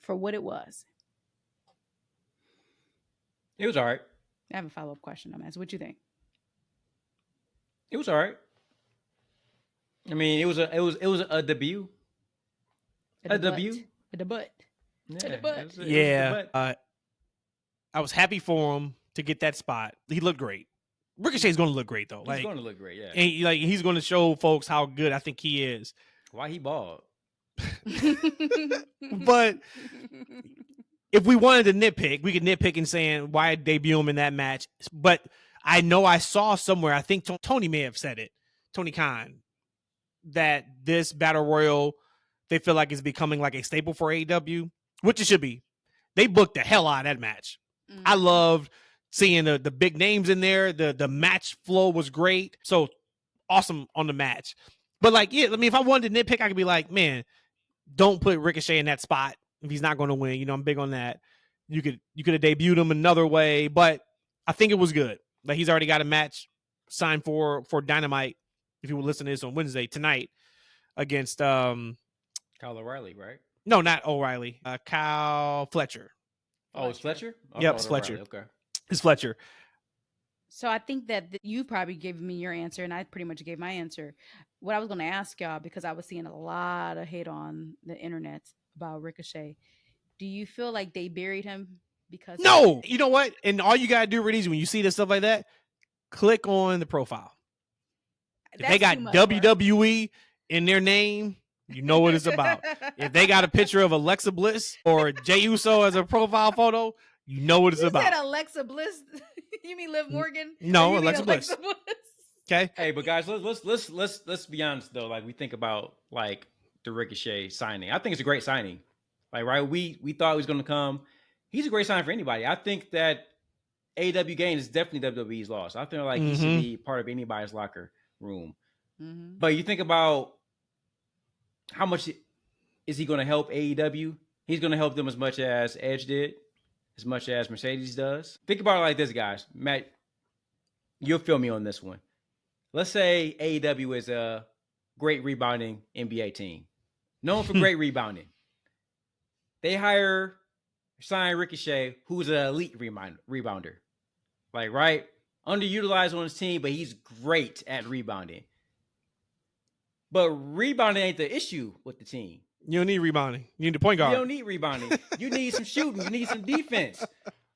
for what it was. It was all right. I have a follow-up question on that. So what you think? It was all right. I mean, it was a debut. A debut. A debut. Yeah. I was happy for him to get that spot. He looked great. Ricochet's going to look great though. He's going to look great, yeah. And he's going to show folks how good I think he is. Why he bald? But if we wanted to nitpick, we could nitpick in saying why debut him in that match. But I know I saw somewhere, I think Tony may have said it, Tony Khan, that this battle royal they feel like is becoming like a staple for AEW, which it should be. They booked the hell out of that match. Mm-hmm. I loved seeing the big names in there. The match flow was great. So awesome on the match. But like, yeah, I mean, if I wanted to nitpick, I could be like, man, don't put Ricochet in that spot if he's not going to win. You know, I'm big on that. You could have debuted him another way, but I think it was good. Like he's already got a match signed for Dynamite. If you would listen to this on Wednesday tonight against Kyle O'Reilly, right? No, not O'Reilly. Kyle Fletcher. Oh, it's Fletcher? Yep, it's Fletcher. Okay. It's Fletcher. So I think that you probably gave me your answer, and I pretty much gave my answer. What I was going to ask y'all, because I was seeing a lot of hate on the internet about Ricochet. Do you feel like they buried him because... No! You know what? And all you got to do, Rhodesia, when you see this stuff like that, click on the profile. If they got WWE in their name, you know what it's about. If they got a picture of Alexa Bliss or Jey Uso as a profile photo, you know what it's about. You said Alexa Bliss? You mean Liv Morgan? No, Alexa Bliss. Okay. Hey, but guys, let's be honest though. Like we think about like the Ricochet signing. I think it's a great signing. Like right, we thought he was going to come. He's a great sign for anybody. I think that AEW gain is definitely WWE's loss. I feel like he should be part of anybody's locker room. Mm-hmm. But you think about how much is he going to help AEW? He's going to help them as much as Edge did, as much as Mercedes does. Think about it like this, guys. Matt, you'll feel me on this one. Let's say AEW is a great rebounding NBA team, known for great rebounding. They sign Ricochet, who's an elite rebounder. Like, right? underutilized on his team, but he's great at rebounding. But rebounding ain't the issue with the team. You don't need rebounding. You need the point guard. You don't need rebounding. You need some shooting. You need some defense.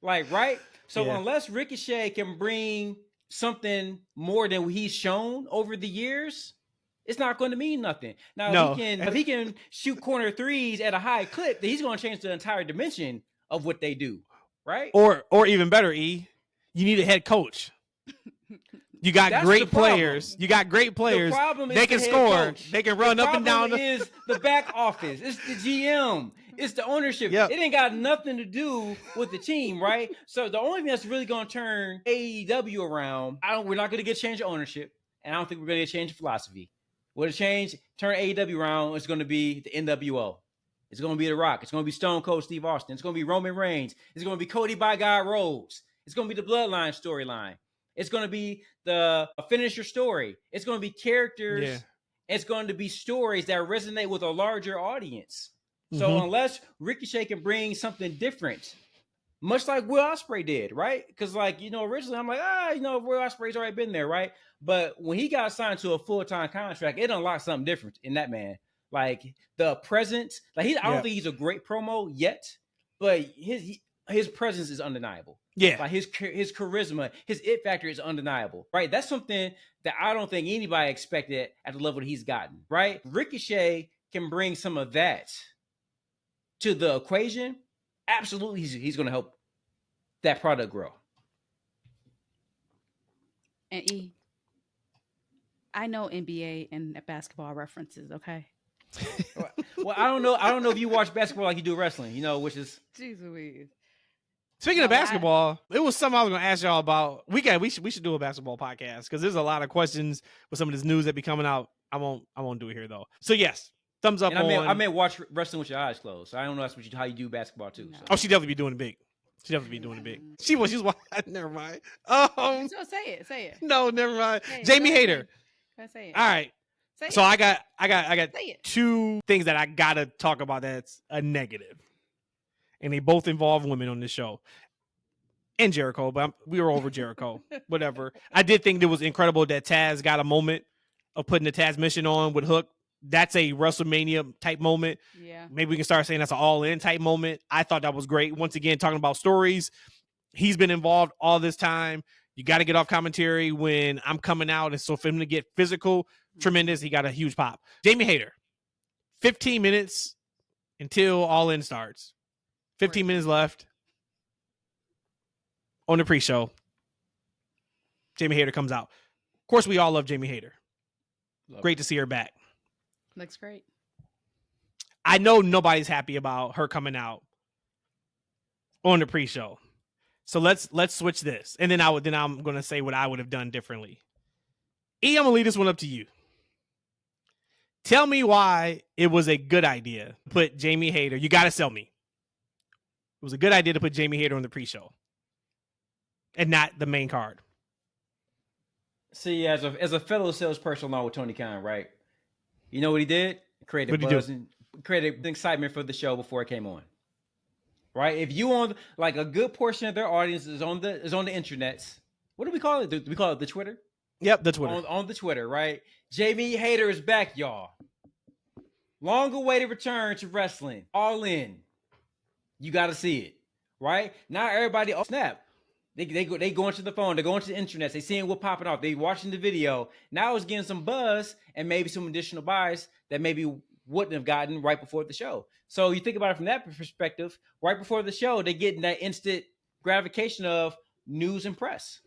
Like, right? So unless Ricochet can bring something more than he's shown over the years, it's not going to mean nothing. Now, if he can shoot corner threes at a high clip, then he's going to change the entire dimension of what they do, right? Or even better, E, you need a head coach. You got great players. You got great players. The problem is they can score. Coach. They can run up and down. The problem is the back office. It's the GM. It's the ownership. Yep. It ain't got nothing to do with the team, right? So the only thing that's really going to turn AEW around, we're not going to get change of ownership, and I don't think we're going to get change of philosophy. What'll turn AEW around is going to be the NWO. It's going to be The Rock. It's going to be Stone Cold Steve Austin. It's going to be Roman Reigns. It's going to be Cody by God Rhodes. It's going to be the Bloodline storyline. It's going to be the finisher story. It's going to be characters. Yeah. It's going to be stories that resonate with a larger audience. So unless Ricochet can bring something different, much like Will Ospreay did, right? Because originally I'm like, Will Ospreay's already been there, right? But when he got signed to a full-time contract, it unlocked something different in that man. Like the presence, I don't think he's a great promo yet, but his presence is undeniable. Yeah, like his charisma, his it factor is undeniable, right? That's something that I don't think anybody expected at the level that he's gotten, right? Ricochet can bring some of that to the equation. Absolutely, he's going to help that product grow. And E, I know NBA and basketball references, okay? Well, I don't know if you watch basketball like you do wrestling, which is jeez Louise. Speaking of basketball, it was something I was going to ask y'all about. We should do a basketball podcast because there's a lot of questions with some of this news that be coming out. I won't do it here though. So yes, thumbs up. I may watch wrestling with your eyes closed. So I don't know how you do basketball too. No. So. Oh, she definitely be doing it big. She was never mind. So say it. No, never mind. Jamie Hayter. Say it. All right. So I got two things that I gotta talk about that's a negative. And they both involve women on this show. And Jericho, but we were over Jericho. Whatever. I did think it was incredible that Taz got a moment of putting the Taz mission on with Hook. That's a WrestleMania type moment. Yeah. Maybe we can start saying that's an all-in type moment. I thought that was great. Once again, talking about stories. He's been involved all this time. You got to get off commentary when I'm coming out. And so for him to get physical, tremendous. He got a huge pop. Jamie Hayter, 15 minutes until All In starts. 15 minutes left on the pre-show. Jamie Hayter comes out. Of course, we all love Jamie Hayter. Great to see her back. Looks great. I know nobody's happy about her coming out on the pre-show. So let's switch this. And then I'm going to say what I would have done differently. E, I'm going to leave this one up to you. Tell me why it was a good idea to put Jamie Hayter. You got to sell me. It was a good idea to put Jamie Hayter on the pre-show and not the main card. See, as a fellow salesperson along with Tony Khan, right? You know what he did? Created buzz and created excitement for the show before it came on. Right? If you on like a good portion of their audience is on the internets. What do we call it? Do we call it the Twitter? Yep, the Twitter. On the Twitter, right? Jamie Hayter is back, y'all. Long awaited return to wrestling. All In. You got to see it, right? Now everybody, snap. They go into the phone. They go into the internet. They seeing what popping off. They watching the video. Now it's getting some buzz and maybe some additional buys that maybe wouldn't have gotten right before the show. So you think about it from that perspective. Right before the show, they're getting that instant gratification of news and press.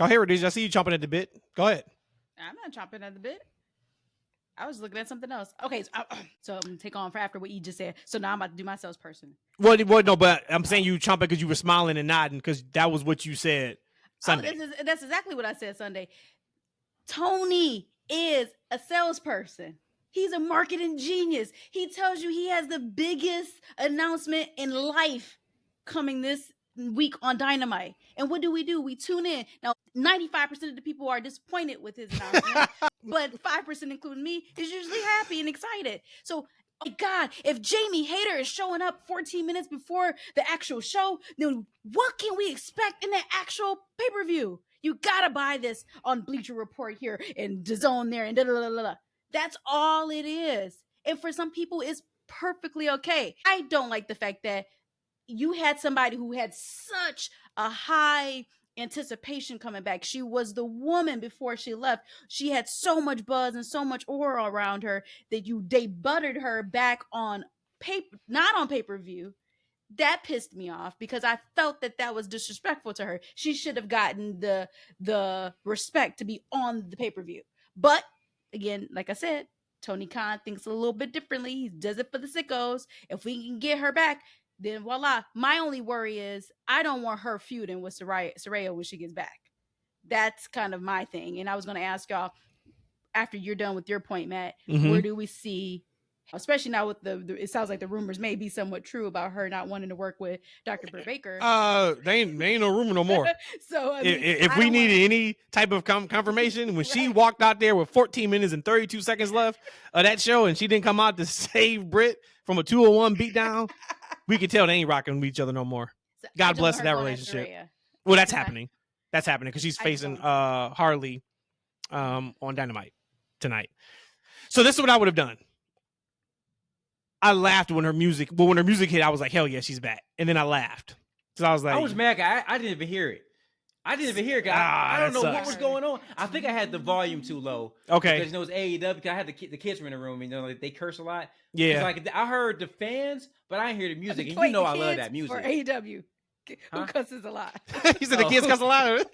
Oh, hey, Rhodesia, I see you chomping at the bit. Go ahead. I'm not chomping at the bit. I was looking at something else. Okay, so I'm going to take on for after what you just said. So now I'm about to do my salesperson. Well, no, but I'm saying you chomping because you were smiling and nodding because that was what you said Sunday. That's exactly what I said Sunday. Tony is a salesperson. He's a marketing genius. He tells you he has the biggest announcement in life coming this week on Dynamite. And what do? We tune in. Now, 95% of the people are disappointed with his announcement, but 5%, including me, is usually happy and excited. So Oh my God, if Jamie Hayter is showing up 14 minutes before the actual show, then what can we expect in the actual pay-per-view? You gotta buy this on Bleacher Report here and DAZN there and da da da da. That's all it is. And for some people, it's perfectly okay. I don't like the fact that you had somebody who had such a high anticipation coming back. She was the woman before she left. She had so much buzz and so much aura around her that they buttered her back on paper, not on pay-per-view. That pissed me off because I felt that was disrespectful to her. She should have gotten the respect to be on the pay-per-view. But again, like I said, Tony Khan thinks a little bit differently. He does it for the sickos. If we can get her back, then voila. My only worry is I don't want her feuding with Saraya when she gets back. That's kind of my thing. And I was going to ask y'all, after you're done with your point, Matt, where do we see, especially now with it sounds like the rumors may be somewhat true about her not wanting to work with Dr. Britt Baker. They ain't no rumor no more. So I mean, if we needed any type of confirmation, when she walked out there with 14 minutes and 32 seconds left of that show and she didn't come out to save Britt from a 201 beatdown, we could tell they ain't rocking with each other no more. So God bless that relationship. Well, that's happening. That's happening because she's facing Harley on Dynamite tonight. So this is what I would have done. I laughed when her music hit. I was like, hell yeah, she's back. And then I laughed. So I was like, I was mad. I didn't even hear it. I don't know what was going on. I think I had the volume too low. Okay. Because it was AEW. Because I had the kids were in the room. Like, they curse a lot. Yeah. Like I heard the fans, but I didn't hear the music. And you know I love that music. Or AEW. Who cusses a lot? He said the kids cuss a lot.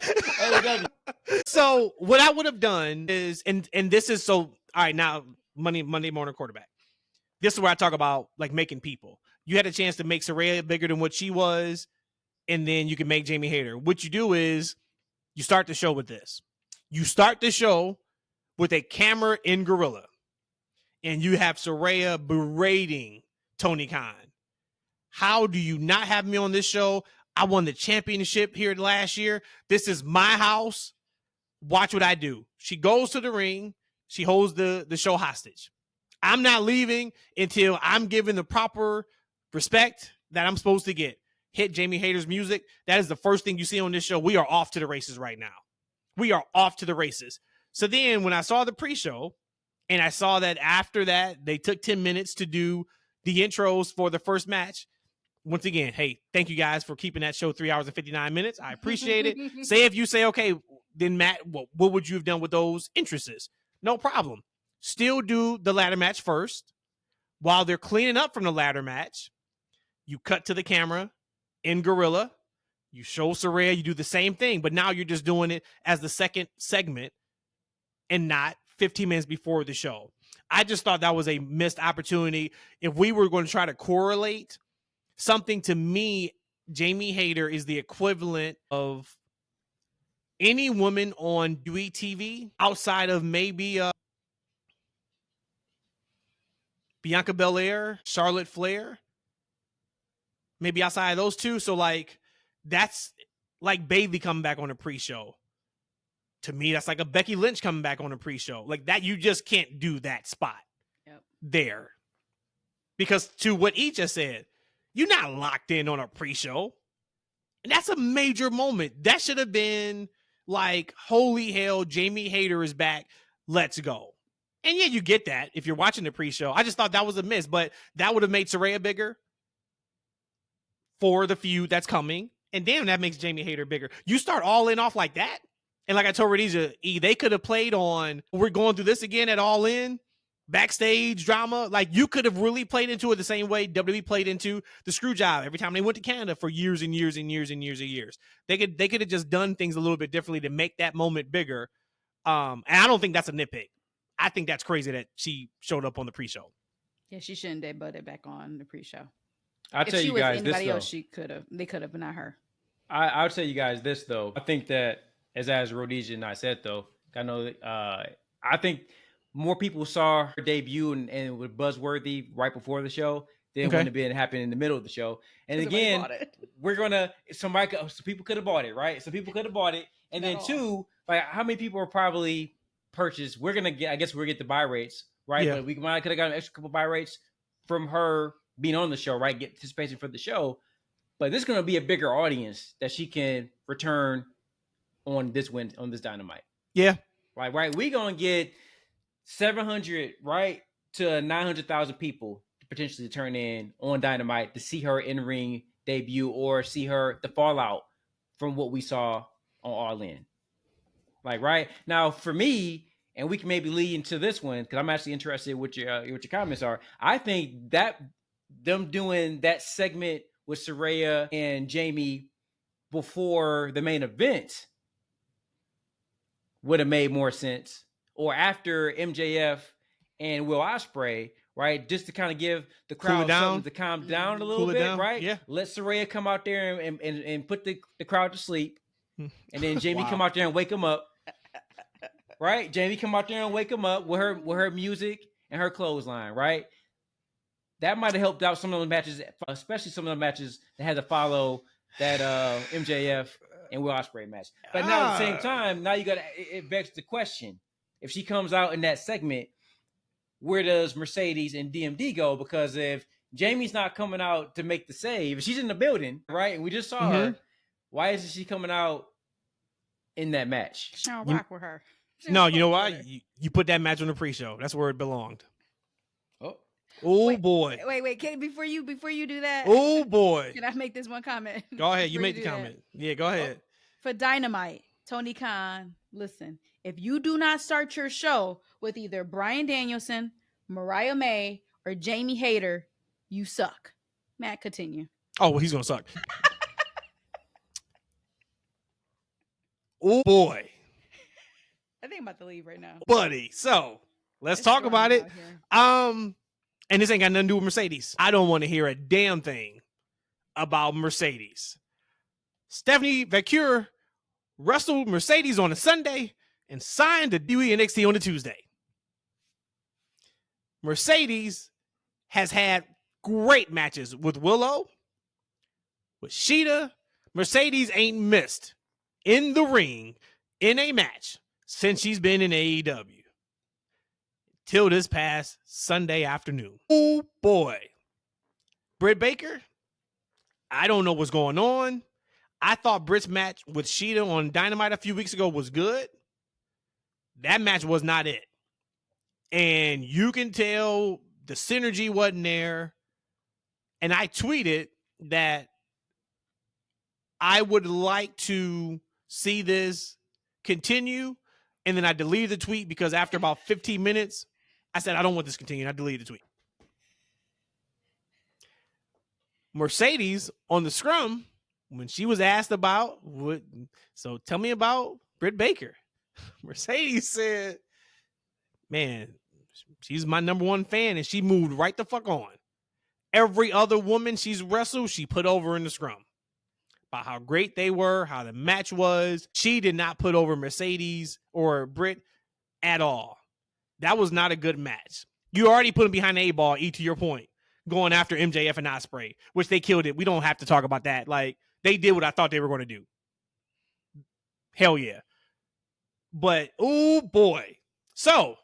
So what I would have done is, and this is so, all right, now Monday morning quarterback. This is where I talk about like making people. You had a chance to make Saraya bigger than what she was, and then you can make Jamie Hayter. What you do is you start the show with this. You start the show with a camera in gorilla, and you have Saraya berating Tony Khan. How do you not have me on this show? I won the championship here last year. This is my house. Watch what I do. She goes to the ring. She holds the show hostage. I'm not leaving until I'm given the proper respect that I'm supposed to get. Hit Jamie Hayter's music. That is the first thing you see on this show. We are off to the races right now. We are off to the races. So then when I saw the pre-show and I saw that after that, they took 10 minutes to do the intros for the first match. Once again, hey, thank you guys for keeping that show 3 hours and 59 minutes. I appreciate it. If you say, okay, then Matt, what would you have done with those entrances? No problem. Still do the ladder match first. While they're cleaning up from the ladder match, you cut to the camera in gorilla. You show Saraya, you do the same thing, but now you're just doing it as the second segment and not 15 minutes before the show. I just thought that was a missed opportunity. If we were going to try to correlate something, to me, Jamie Hayter is the equivalent of any woman on WWE TV outside of maybe Bianca Belair, Charlotte Flair, maybe outside of those two. So like, that's like Bayley coming back on a pre-show. To me, that's like a Becky Lynch coming back on a pre-show. Like that, you just can't do that spot there. Because to what he just said, you're not locked in on a pre-show. And that's a major moment. That should have been like, holy hell, Jamie Hayter is back. Let's go. And yeah, you get that if you're watching the pre-show. I just thought that was a miss, but that would have made Saraya bigger for the feud that's coming. And damn, that makes Jamie Hayter bigger. You start all in off like that. And like I told Rhodesia, they could have played on, we're going through this again at All In, backstage drama. Like you could have really played into it the same way WWE played into the screw job every time they went to Canada for years and years and years and years and years. They could have just done things a little bit differently to make that moment bigger. And I don't think that's a nitpick. I think that's crazy that she showed up on the pre-show. Yeah, she shouldn't have butted back on the pre-show. I'll tell you guys this, though. Else, they could have, but not her. I'll tell you guys this, though. I think that, as Rhodesia and I said, though, I know, I think more people saw her debut and it was buzzworthy right before the show than it wouldn't have been happening in the middle of the show. And again, some people could have bought it, right? Some people could have bought it. And then two, like how many people are probably purchased? I guess we'll get the buy rates, right? Yeah. But we might could have got an extra couple buy rates from her being on the show, right? Get participation for the show. But this is going to be a bigger audience that she can return on this Dynamite. Yeah. Like, right, we going to get 700, right, to 900,000 people potentially turn in on Dynamite to see her in-ring debut or see her, the fallout from what we saw on All In. Like, right? Now, for me, and we can maybe lead into this one, because I'm actually interested what your comments are. I think that them doing that segment with Saraya and Jamie before the main event would have made more sense, or after MJF and Will Ospreay, right? Just to kind of give the crowd something to calm down a little bit, right? Yeah. Let Saraya come out there and put the crowd to sleep, and then Jamie come out there and wake them up, right? Jamie come out there and wake them up with her music and her clothesline, right? That might have helped out some of the matches, especially some of the matches that had to follow that MJF and Will Ospreay match. But now at the same time, now you got it begs the question: if she comes out in that segment, where does Mercedes and DMD go? Because if Jamie's not coming out to make the save, if she's in the building, right, and we just saw her, why isn't she coming out in that match? She don't rock with her. No, you know why? You put that match on the pre-show. That's where it belonged. Oh boy! Wait! Can, before you do that, oh boy! Can I make this one comment? Go ahead. You make the comment. Yeah, go ahead. For Dynamite, Tony Khan, listen. If you do not start your show with either Bryan Danielson, Mariah May, or Jamie Hayter, you suck. Matt, continue. Oh, well, he's gonna suck. Oh boy! I think I'm about to leave right now, buddy. So let's talk about it. And this ain't got nothing to do with Mercedes. I don't want to hear a damn thing about Mercedes. Stephanie Vacure wrestled Mercedes on a Sunday and signed to WWE NXT on a Tuesday. Mercedes has had great matches with Willow, with Sheeta. Mercedes ain't missed in the ring in a match since she's been in AEW. Till this past Sunday afternoon. Oh boy. Britt Baker, I don't know what's going on. I thought Britt's match with Sheeta on Dynamite a few weeks ago was good. That match was not it. And you can tell the synergy wasn't there. And I tweeted that I would like to see this continue. And then I deleted the tweet because after about 15 minutes, I said, I don't want this to continue. I deleted the tweet. Mercedes on the scrum, when she was asked about so tell me about Britt Baker. Mercedes said, man, she's my number one fan, and she moved right the fuck on. Every other woman she's wrestled, she put over in the scrum. About how great they were, how the match was. She did not put over Mercedes or Britt at all. That was not a good match. You already put him behind the A-ball, E, to your point, going after MJF and Ospreay, which they killed it. We don't have to talk about that. Like, they did what I thought they were going to do. Hell yeah. But, oh boy. So,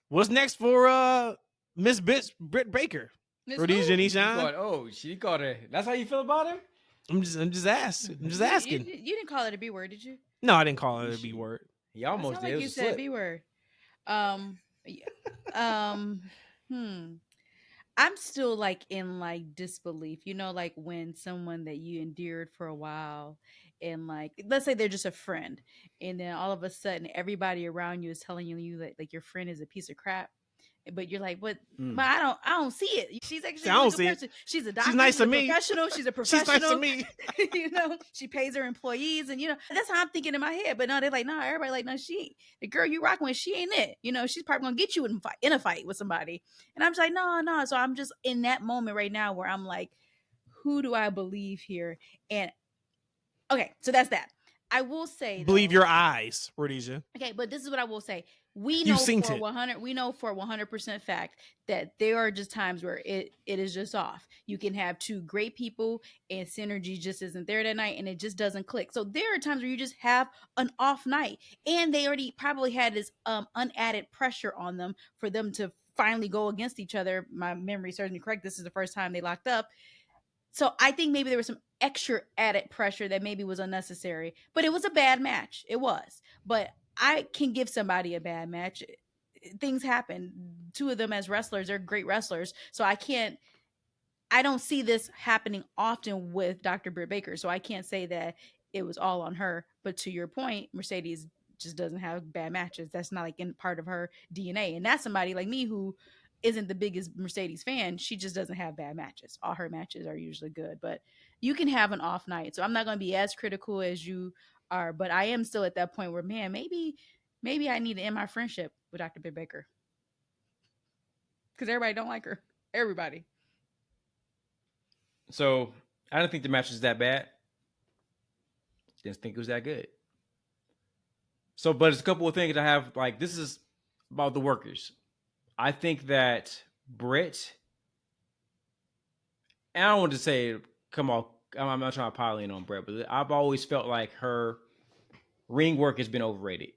what's next for Miss Britt Baker? Rhodesia and Eshaun? She called her. That's how you feel about her? I'm just asking. You didn't call it a B word, did you? No, I didn't call it a B word. You almost did. Like you said B word. I'm still like in like disbelief, like when someone that you endeared for a while and like, let's say they're just a friend, and then all of a sudden everybody around you is telling you that like your friend is a piece of crap, but you're like, but I don't see it. She's actually a good person. She's a doctor. She's nice to me. She's a professional. She's nice to me. She pays her employees, and that's how I'm thinking in my head. But no, they're like, no, everybody like, no, the girl you rocking with, she ain't it. She's probably gonna get you in a fight with somebody. And I'm just like, no. So I'm just in that moment right now where I'm like, who do I believe here? And okay, so that's that. I will say, believe your eyes, Rhodesia. Okay, but this is what I will say. We know for 100% fact that there are just times where it is just off. You can have two great people and synergy just isn't there that night, and it just doesn't click. So there are times where you just have an off night, and they already probably had this unadded pressure on them for them to finally go against each other. My memory serves me correct. This is the first time they locked up. So I think maybe there was some extra added pressure that maybe was unnecessary, but it was a bad match. It was. But I can give somebody a bad match. Things happen. Two of them as wrestlers, they're great wrestlers. So I don't see this happening often with Dr. Britt Baker. So I can't say that it was all on her. But to your point, Mercedes just doesn't have bad matches. That's not like in part of her DNA. And that's somebody like me who isn't the biggest Mercedes fan. She just doesn't have bad matches. All her matches are usually good. But you can have an off night. So I'm not going to be as critical as you are. But I am still at that point where, man, maybe I need to end my friendship with Dr. Britt Baker. Because everybody don't like her. Everybody. So I don't think the match was that bad. Didn't think it was that good. So, but it's a couple of things I have. Like, this is about the workers. I think that Britt, and I don't want to say, come on, I'm not trying to pile in on Britt, but I've always felt like her ring work has been overrated.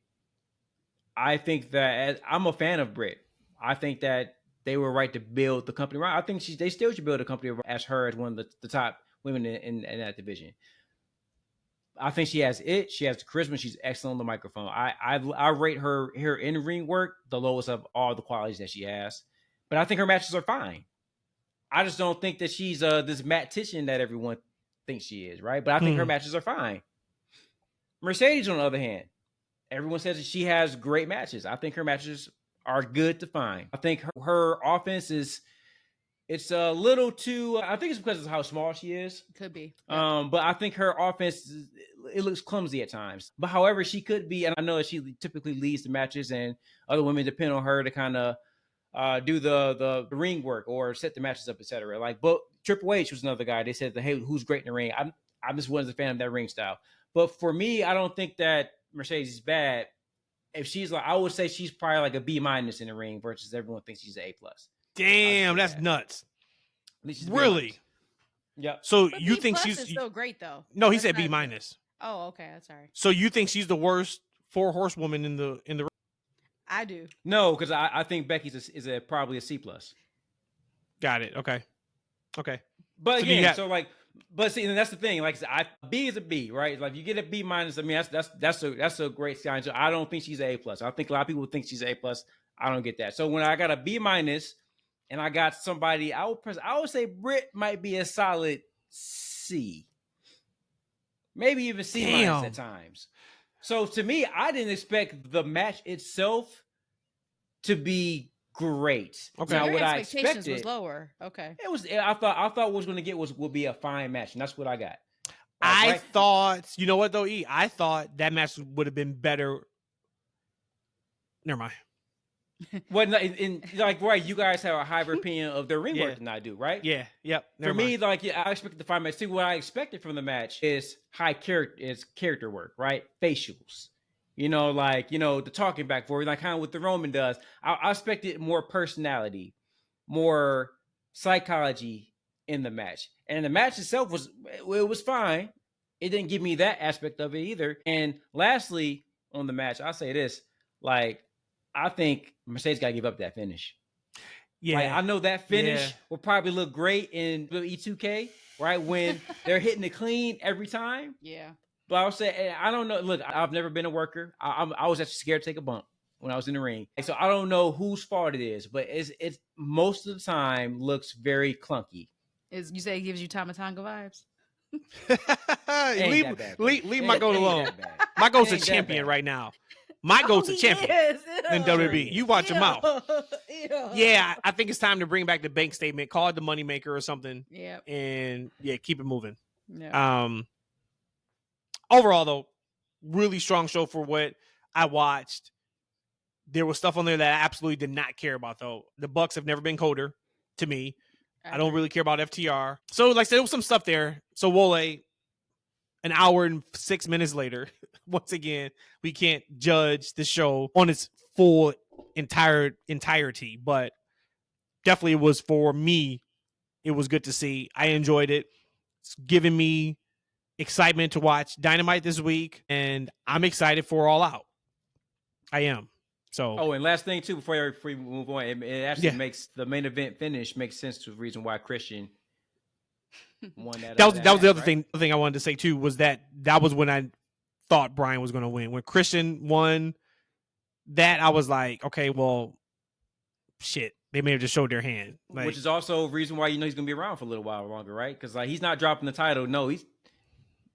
I think that I'm a fan of Britt. I think that they were right to build the company around. I think they still should build a company as her as one of the top women in that division. I think she has it. She has the charisma. She's excellent on the microphone. I rate her in ring work the lowest of all the qualities that she has. But I think her matches are fine. I just don't think that she's this matician that everyone thinks she is, right? But I think her matches are fine. Mercedes, on the other hand, everyone says that she has great matches. I think her matches are good to fine. I think her offense it's a little too. I think it's because of how small she is. Could be. Yeah. But I think her offense, it looks clumsy at times. But however, she could be, and I know that she typically leads the matches, and other women depend on her to kind of do the ring work or set the matches up, etc. Like, but Triple H was another guy. They said, "Hey, who's great in the ring?" I just wasn't a fan of that ring style. But for me, I don't think that Mercedes is bad. If she's like, I would say she's probably like a B- in the ring versus everyone thinks she's an A+. Damn, that's nuts. Really? Yeah. So But you B+ think she's is still great though? No, he That's said B-. not- Oh, okay. That's all right. So you think she's the worst 4-horsewoman in the I do. No, because I think Becky's is probably a C+. Got it. Okay. But So again, but see, and that's the thing. Like, B is a B, right? Like, you get a B-. I mean, that's a great sign. So I don't think she's an A+. I think a lot of people think she's an A+. I don't get that. So when I got a B- and I got somebody, I would say Britt might be a solid C, maybe even C- at times. So to me, I didn't expect the match itself to be great. Okay. So Now, your what I expectations expected was lower. Okay. it was. I thought what was going to get would be a fine match, and that's what I got. I Right? thought, you know what though, E? I thought that match would have been better. Never mind. Well, right, you guys have a higher opinion of their ring work than I do, right? Yeah. Yep. For me, I expected the fine match. See, what I expected from the match is character work, right? Facials. The talking back for like kind of what the Roman does. I expected more personality, more psychology in the match. And the match itself was fine. It didn't give me that aspect of it either. And lastly, on the match, I'll say this, like, I think Mercedes got to give up that finish. Yeah. Like, I know that finish will probably look great in E2K, right? When they're hitting it clean every time. Yeah. But I would say, I don't know. Look, I've never been a worker. I was actually scared to take a bump when I was in the ring. So I don't know whose fault it is, but it's most of the time looks very clunky. You say it gives you Tama Tonga vibes? leave my goat alone. My goat's a champion right now. My goat's a champion in WWE. You watch your mouth. Yeah, I think it's time to bring back the bank statement, call it the moneymaker or something. Yeah. And keep it moving. Yeah. Overall, though, really strong show for what I watched. There was stuff on there that I absolutely did not care about, though. The Bucks have never been colder to me. I don't really care about FTR. So, like I said, there was some stuff there. So, Wole, an hour and 6 minutes later, once again, we can't judge the show on its full entirety, but definitely it was, for me, it was good to see. I enjoyed it. It's giving me excitement to watch Dynamite this week, and I'm excited for All Out. I am. So, and last thing too, before we move on, it actually makes the main event finish makes sense to the reason why Christian won that. that was that the match, other right? thing I wanted to say too, was that was when I thought Bryan was going to win. When Christian won that, I was like, okay, well, shit, they may have just showed their hand. Like, Which is also a reason why he's going to be around for a little while longer, right? Because like he's not dropping the title. No, he's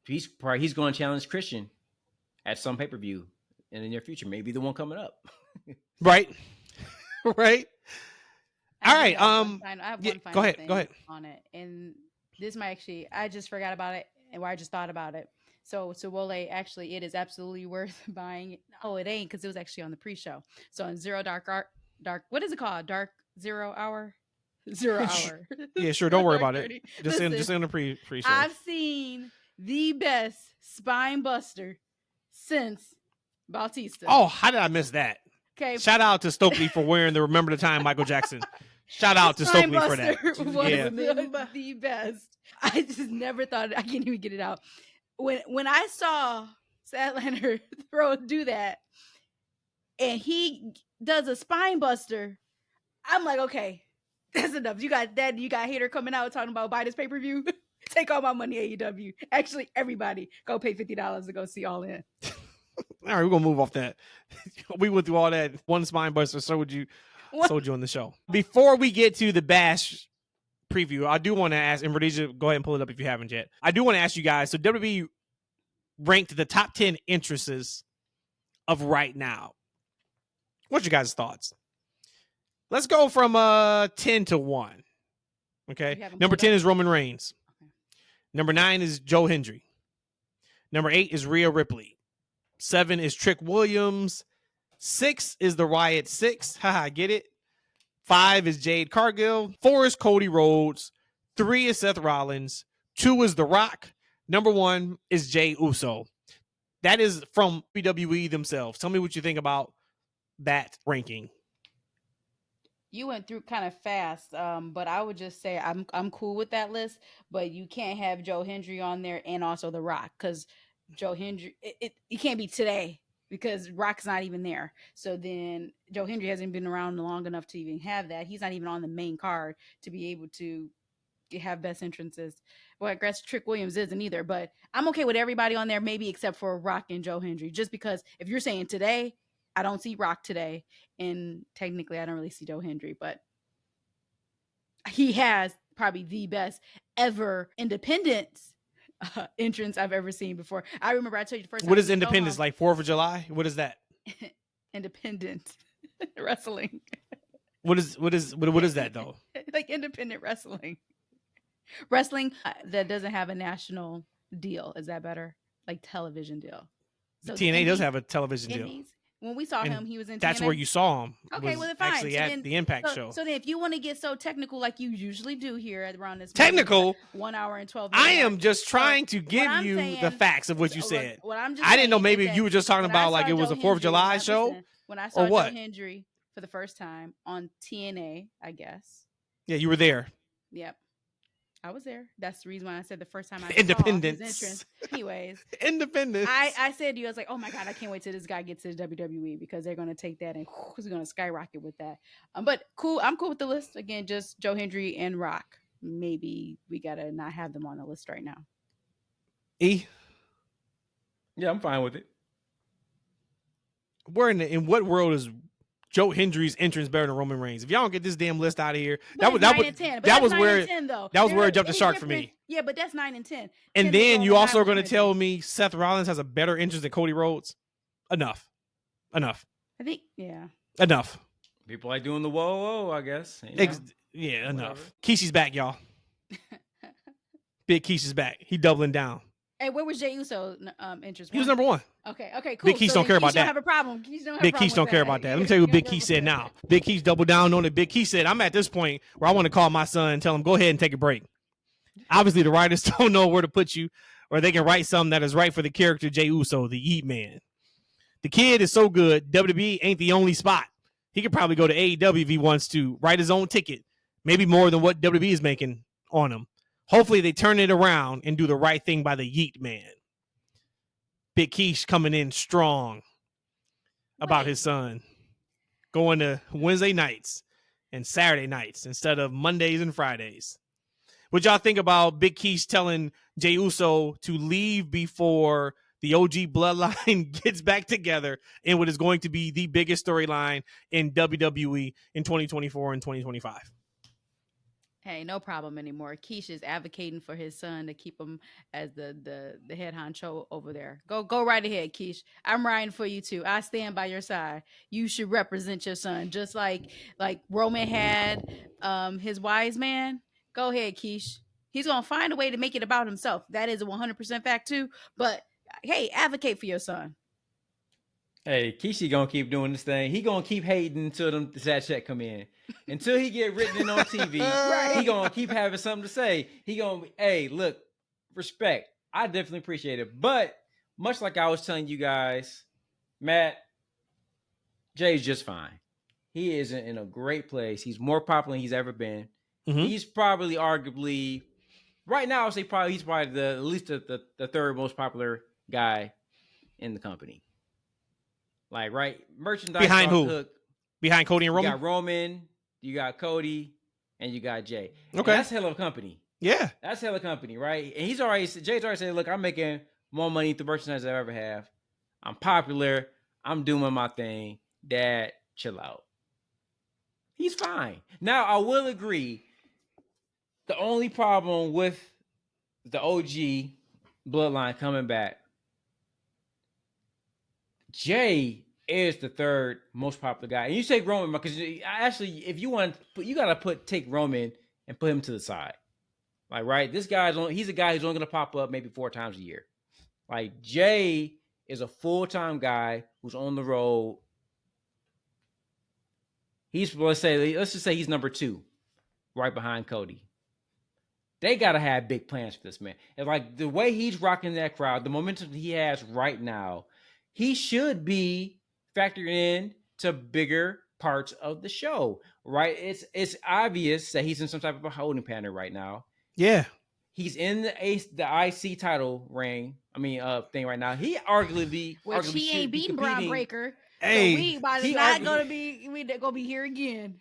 going to challenge Christian at some pay-per-view in the near future. Maybe the one coming up. right, right. All right. I have one final go ahead. thing Go ahead. on it, and this might actually, I just forgot about it, and I just thought about it. So Wole, actually, it is absolutely worth buying. Oh, it ain't, because it was actually on the pre-show. So on Dark, what is it called? Dark 0 hour, 0 hour. Yeah, sure. Don't worry about it. Just Listen, in the pre-show. I've seen the best spine buster since Bautista. Oh, how did I miss that? Okay. Shout out to Stokely for wearing the Remember the Time Michael Jackson. Shout out to Stokely for that. Was Yeah. the best. I just never thought I can't even get it out. When I saw Statlander do that, and he does a spine buster, I'm like, okay, that's enough. You got that. You got Hayter coming out talking about buy this pay-per-view. Take all my money, AEW. Actually, everybody go pay $50 to go see All In. All right, we're gonna move off that. We went through all that. One spine buster sold you on the show. Before we get to the Bash preview, I do want to ask, and Rhodesia, go ahead and pull it up if you haven't yet. I do want to ask you guys. So WWE ranked the top 10 entrances of right now. What's your guys' thoughts? Let's go from 10 to 1. Okay. Number 10 is Roman Reigns. Okay. Number 9 is Joe Hendry. Number 8 is Rhea Ripley. 7 is Trick Williams. 6 is the Riot 6. Haha, get it? 5 is Jade Cargill. 4 is Cody Rhodes. 3 is Seth Rollins. 2 is The Rock. Number 1 is Jey Uso. That is from WWE themselves. Tell me what you think about that ranking. You went through kind of fast, but I would just say I'm cool with that list. But you can't have Joe Hendry on there and also The Rock, because Joe Hendry, it can't be today because Rock's not even there. So then Joe Hendry hasn't been around long enough to even have that. He's not even on the main card to be able to have best entrances. Well, I guess Trick Williams isn't either, but I'm okay with everybody on there, maybe except for Rock and Joe Hendry, just because if you're saying today, I don't see Rock today, and technically I don't really see Joe Hendry, but he has probably the best ever independence entrance I've ever seen before. I remember I told you the first time. What is independence? Like 4th of July? What is that? Independent wrestling. What is that though? Like independent wrestling. Wrestling that doesn't have a national deal. Is that better? Like television deal. So TNA does have a television deal. When we saw him, he was in That's TNA. where you saw him. Okay, well, fine. Actually, at the Impact show. So then, if you want to get so technical, like you usually do here at around this technical 1 hour and 12 minutes, I am just trying to give you the facts of what you said. What I'm just I didn't know maybe you were just talking about like it was a 4th of July show. When I saw Joe Hendry for the first time on TNA, I guess. Yeah, you were there. Yep. I was there. That's the reason why I said the first time I Independence. saw his entrance. Anyways, Independence. I said to you, I was like, oh my God, I can't wait till this guy gets to the WWE, because they're going to take that and he's going to skyrocket with that. But cool. I'm cool with the list. Again, just Joe Hendry and Rock. Maybe we got to not have them on the list right now. E? Yeah, I'm fine with it. Where in what world is Joe Hendry's entrance better than Roman Reigns? If y'all don't get this damn list out of here, that was where it jumped the shark for me. Yeah, but that's 9 and 10. And then you also are going to tell me Seth Rollins has a better entrance than Cody Rhodes? Enough. I think, yeah. Enough. People like doing the whoa, I guess. Yeah, enough. Kishi's back, y'all. Big Kishi's back. He doubling down. Hey, where was Jey Uso entrance? He was number 1. Okay, cool. Big Keith don't care about that. Don't have a problem. Big Keith don't care about that. Let me tell you what Big Keith said now. Big Keith doubled down on it. Big Keith said, I'm at this point where I want to call my son and tell him, go ahead and take a break. Obviously, the writers don't know where to put you, or they can write something that is right for the character Jey Uso, the Yeet Man. The kid is so good, WWE ain't the only spot. He could probably go to AEW if he wants to, write his own ticket, maybe more than what WWE is making on him. Hopefully, they turn it around and do the right thing by the Yeet Man. Big Keish coming in strong about his son. going to Wednesday nights and Saturday nights instead of Mondays and Fridays. What y'all think about Big Keish telling Jey Uso to leave before the OG bloodline gets back together in what is going to be the biggest storyline in WWE in 2024 and 2025? Hey, no problem anymore. Keish is advocating for his son to keep him as the head honcho over there. Go right ahead, Keish. I'm riding for you too. I stand by your side. You should represent your son, just like Roman had his wise man. Go ahead, Keish. He's gonna find a way to make it about himself. That is a 100% fact too. But hey, advocate for your son. Hey, Kishi gonna keep doing this thing. He gonna keep hating until that check come in. Until he get written in on TV, Right. he gonna keep having something to say. He gonna, hey, look, respect. I definitely appreciate it. But much like I was telling you guys, Matt, Jay's just fine. He is in a great place. He's more popular than he's ever been. Mm-hmm. He's probably arguably, right now, I would say he's probably at least the third most popular guy in the company. Like, right, merchandise Behind who? Hook. Behind Cody and Roman? You got Roman, you got Cody, and you got Jay. Okay. And that's hell of a company. Yeah. That's hell of a company, right? And Jay's already said, look, I'm making more money through merchandise than I ever have. I'm popular. I'm doing my thing. Dad, chill out. He's fine. Now, I will agree, the only problem with the OG bloodline coming back, Jay is the third most popular guy. And you take Roman because actually, if you want, you gotta take Roman and put him to the side. Like, right, this guy's he's a guy who's only gonna pop up maybe 4 times a year. Like, Jay is a full-time guy who's on the road. Let's just say he's number 2, right behind Cody. They gotta have big plans for this man. And like the way he's rocking that crowd, the momentum he has right now, he should be factored in to bigger parts of the show, right? It's obvious that he's in some type of a holding pattern right now. Yeah. He's in the IC title ring. Thing right now. He arguably he ain't beating Brian Breaker. Hey, so we gonna be here again.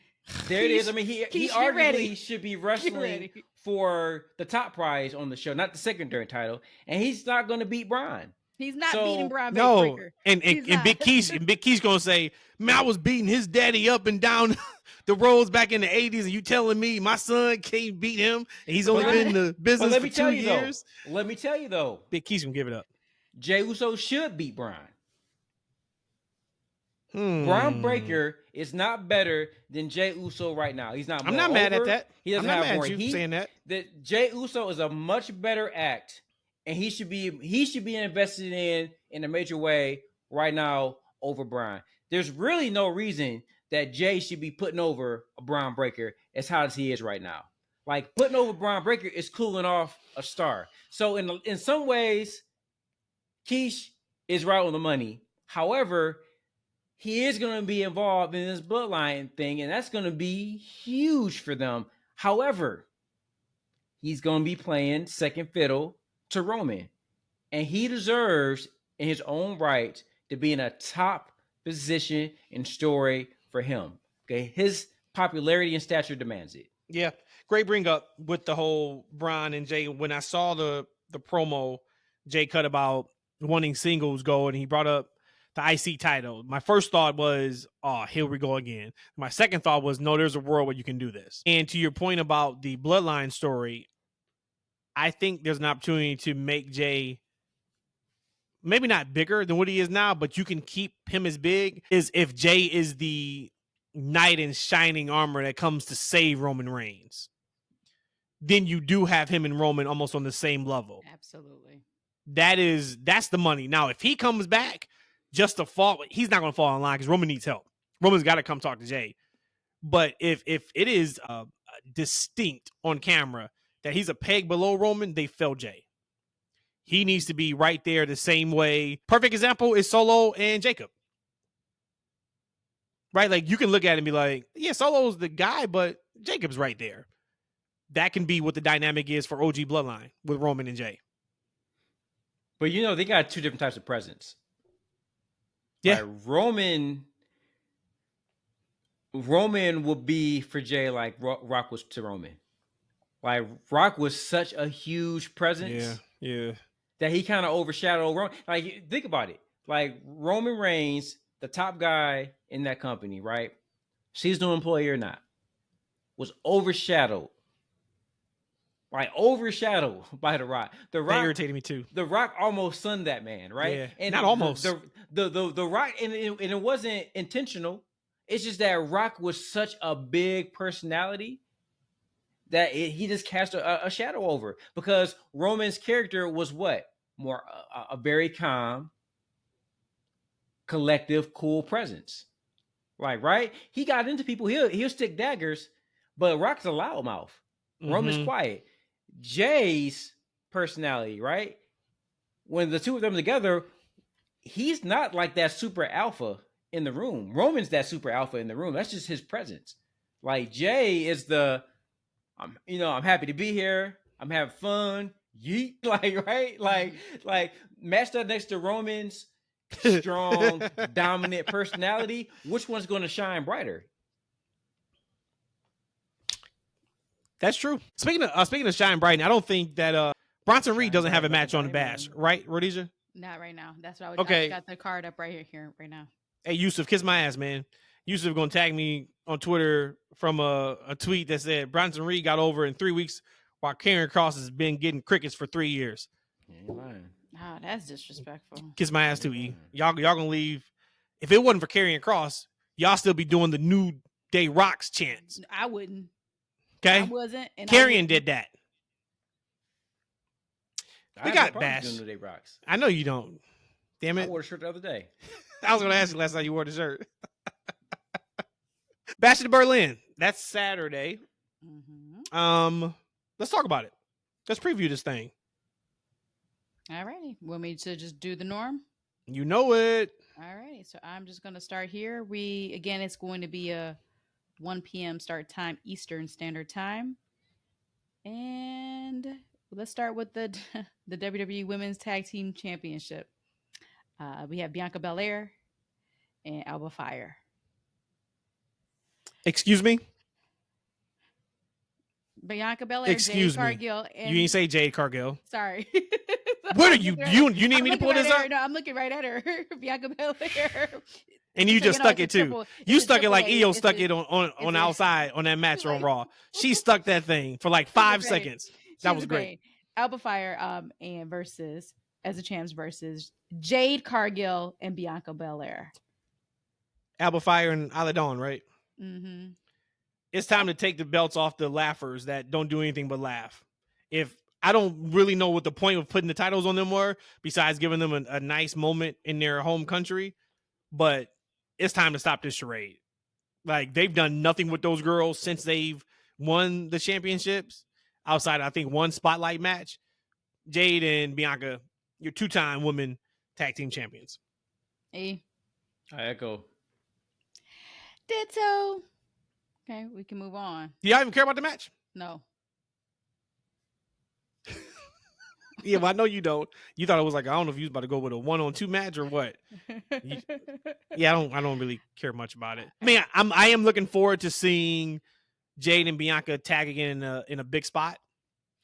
There it is. I mean, he arguably should be wrestling ready. for the top prize on the show, not the secondary title, and he's not going to beat Brian. He's not beating Brian No, Breaker. and Big Keish gonna say, man, I was beating his daddy up and down the roads back in the 80s, and you telling me my son can't beat him, and he's only been in the business for 2 years? Let me tell you though, Big Keish gonna give it up. Jey Uso should beat Brian. Brian Breaker is not better than Jey Uso right now. He's not. I'm not mad at that. He doesn't I'm not have mad more at you heat. saying that. That Jey Uso is a much better act, and he should be invested in a major way right now over Brian. There's really no reason that Jay should be putting over a Brian Breaker as hot as he is right now. Like, putting over Brian Breaker is cooling off a star. So in some ways, Keish is right on the money. However, he is going to be involved in this bloodline thing, and that's going to be huge for them. However, he's going to be playing second fiddle to Roman, and he deserves, in his own right, to be in a top position and story for him. Okay, his popularity and stature demands it. Yeah, great bring up with the whole Brian and Jay. When I saw the promo Jay cut about wanting singles go, and he brought up the IC title, my first thought was, oh, here we go again. My second thought was, no, there's a world where you can do this. And to your point about the bloodline story, I think there's an opportunity to make Jay maybe not bigger than what he is now, but you can keep him as big is if Jay is the knight in shining armor that comes to save Roman Reigns. Then you do have him and Roman almost on the same level. Absolutely. That's the money. Now, if he comes back just to fall, he's not going to fall in line because Roman needs help. Roman's got to come talk to Jay. But if it is distinct on camera that he's a peg below Roman, they fell Jay. He needs to be right there the same way. Perfect example is Solo and Jacob. Right? Like, you can look at it and be like, yeah, Solo's the guy, but Jacob's right there. That can be what the dynamic is for OG Bloodline with Roman and Jay. But, they got 2 different types of presence. Yeah. Like, Roman Roman would be for Jey like Rock was to Roman. Like Rock was such a huge presence that he kind of overshadowed Roman. Like think about it. Like Roman Reigns, the top guy in that company, right? Seasonal employee or not, was overshadowed. Like overshadowed by The Rock. The Rock that irritated me too. The Rock almost sunned that man, right? Yeah, and not almost. The Rock, and it wasn't intentional. It's just that Rock was such a big personality that he just cast a shadow over, because Roman's character was what? More a very calm, collective, cool presence. Like, right? He got into people, he'll stick daggers, but Rock's a loudmouth. Roman's quiet. Jay's personality, right? When the two of them together, he's not like that super alpha in the room. Roman's that super alpha in the room. That's just his presence. Like Jey is I'm happy to be here. I'm having fun. Yeet, like, right? Like matched up next to Roman's strong, dominant personality. Which one's going to shine brighter? That's true. Speaking of shine bright, I don't think that Bronson Reed doesn't have a match on the Bash, right, Rhodesia? Not right now. That's what I would. Okay. I got the card up right here right now. Hey, Yusuf, kiss my ass, man. Yusuf gonna tag me on Twitter from a tweet that said Bronson Reed got over in 3 weeks, while Karrion Kross has been getting crickets for 3 years. Oh, that's disrespectful. Kiss my ass too, E. Y'all gonna leave. If it wasn't for Karrion Kross, y'all still be doing the New Day Rocks chants. I wouldn't. Okay, I wasn't. And Karrion did that. We got Bash. New Day Rocks. I know you don't. Damn it. I wore a shirt the other day. I was going to ask you last time you wore the shirt. Bash in Berlin. That's Saturday. Let's talk about it. Let's preview this thing. All righty. Want me to just do the norm? You know it. All righty. So I'm just going to start here. It's going to be a 1 p.m. start time, Eastern Standard Time. And let's start with the WWE Women's Tag Team Championship. We have Bianca Belair and Alba Fire. Excuse me? Bianca Belair, Excuse Jade me. Cargill. And... You didn't say Jade Cargill. Sorry. What are you? You need me to pull this up? No, I'm looking right at her. Bianca Belair. And you just stuck it too. You stuck it like Io stuck it on outside on that match on Raw. She stuck that thing for like 5 seconds. That was great. Alba Fire and versus as a champs versus Jade Cargill and Bianca Belair. Alba Fire and Isla Dawn, right? Mm-hmm. It's time to take the belts off the laughers that don't do anything but laugh. If I don't really know what the point of putting the titles on them were, besides giving them a nice moment in their home country, but it's time to stop this charade. Like, they've done nothing with those girls since they've won the championships, outside, I think, one spotlight match. Jade and Bianca, your 2-time women tag team champions. I echo. Ditto. Okay, we can move on. Do y'all even care about the match? No. Yeah, well, I know you don't. You thought it was like, I don't know if you was about to go with a 1-on-2 match or what. Yeah, I don't really care much about it. I mean, I am looking forward to seeing Jade and Bianca tag again in a big spot,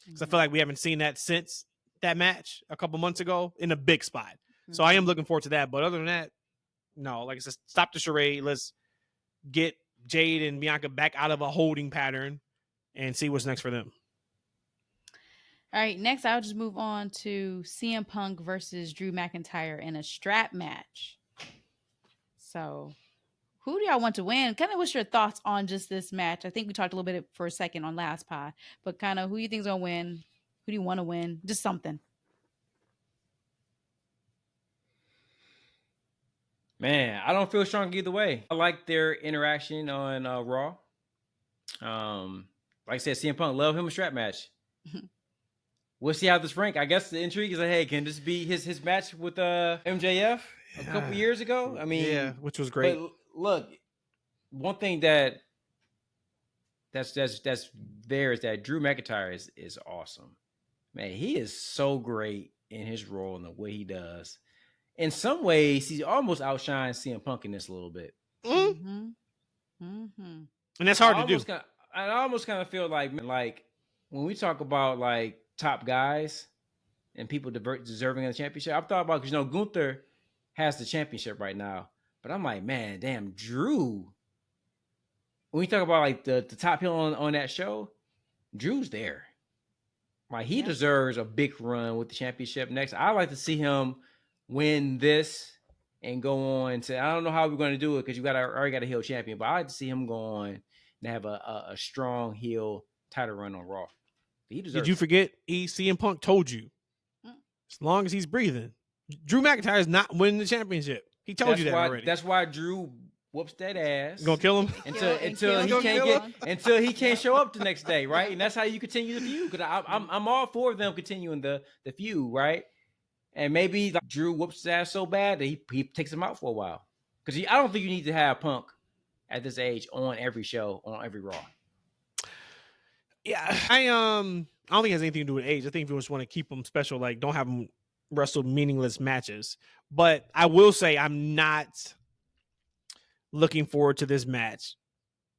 because I feel like we haven't seen that since that match a couple months ago in a big spot. So I am looking forward to that. But other than that, no. Like I said, stop the charade. Let's get Jade and Bianca back out of a holding pattern and see what's next for them. All right, next I'll just move on to CM Punk versus Drew McIntyre in a strap match. So, who do y'all want to win? Kind of what's your thoughts on just this match? I think we talked a little bit for a second on last pod, but kind of who you think's gonna win? Who do you want to win? Just something. Man, I don't feel strong either way. I like their interaction on Raw. Like I said, CM Punk, love him a strap match. We'll see how this rank. I guess the intrigue is like, hey, can this be his match with MJF a couple years ago? I mean, yeah, which was great. But look, one thing that's there is that Drew McIntyre is awesome. Man, he is so great in his role and the way he does. In some ways, he almost outshines CM Punk in this a little bit. Mm-hmm. Mm-hmm. And that's hard to do. I almost kind of feel like when we talk about like top guys and people deserving of the championship, I've thought about, because Gunther has the championship right now, but I'm like, man, damn, Drew. When we talk about like the top heel on that show, Drew's there. Like, he deserves a big run with the championship next. I like to see him win this and go on to, I don't know how we're going to do it because already got a heel champion, but I like to see him go on and have a strong heel title run on Raw. He deserves. Did you forget? CM Punk told you, as long as he's breathing, Drew McIntyre is not winning the championship. He told you that already. That's why Drew whoops that ass. You gonna kill him until he can't show up the next day, right? And that's how you continue the feud. Because I'm all for them continuing the feud, right? And maybe like Drew whoops his ass so bad that he takes him out for a while. Because I don't think you need to have Punk at this age on every show, on every Raw. Yeah, I don't think it has anything to do with age. I think if you just want to keep them special, like don't have them wrestle meaningless matches. But I will say I'm not looking forward to this match.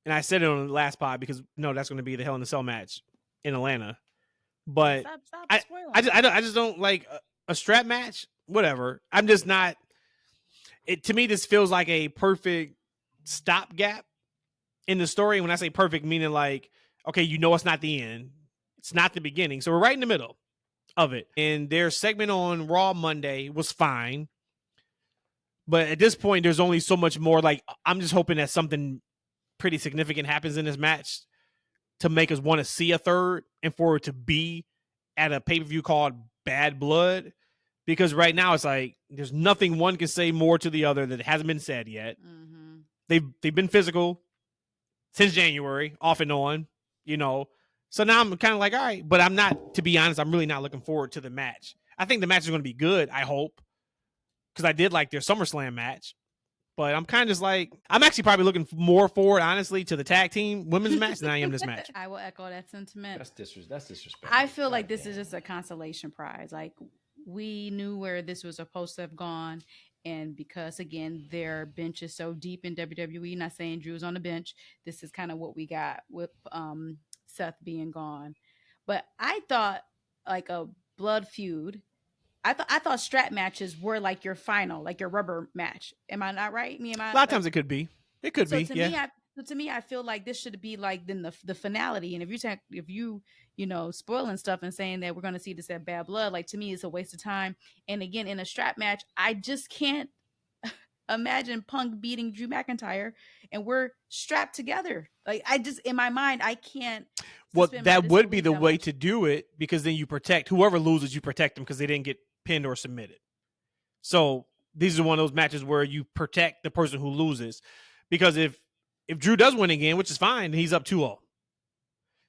And I said it on the last pod because that's going to be the Hell in a Cell match in Atlanta. But stop I just don't like a strap match. Whatever. I'm just not. To me, this feels like a perfect stopgap in the story. When I say perfect, meaning like, okay, it's not the end. It's not the beginning. So we're right in the middle of it. And their segment on Raw Monday was fine. But at this point, there's only so much more. Like, I'm just hoping that something pretty significant happens in this match to make us want to see a third and for it to be at a pay-per-view called Bad Blood. Because right now it's like there's nothing one can say more to the other that hasn't been said yet. Mm-hmm. They've been physical since January, off and on, So now I'm kind of like, all right. But I'm not, to be honest, I'm really not looking forward to the match. I think the match is going to be good, I hope. Because I did like their SummerSlam match. But I'm kind of just like, I'm actually probably looking more forward, honestly, to the tag team women's match than I am this match. I will echo that sentiment. That's disrespectful. I feel like this is just a consolation prize. Like, we knew where this was supposed to have gone. And because, again, their bench is so deep in WWE, not saying Drew's on the bench, this is kind of what we got with Seth being gone. But I thought, like, a blood feud, I thought strap matches were like your final, like your rubber match. Am I not right? A lot of times it could be. It could be. To me, I feel like this should be like then the finality. And if you spoiling stuff and saying that we're going to see this at Bad Blood, like, to me, it's a waste of time. And again, in a strap match, I just can't imagine Punk beating Drew McIntyre and we're strapped together. Like, in my mind, I can't. Well, that would be the way to do it, because then you protect whoever loses. You protect them because they didn't get pinned or submitted. So these are one of those matches where you protect the person who loses, because if Drew does win again, which is fine, he's up 2-0.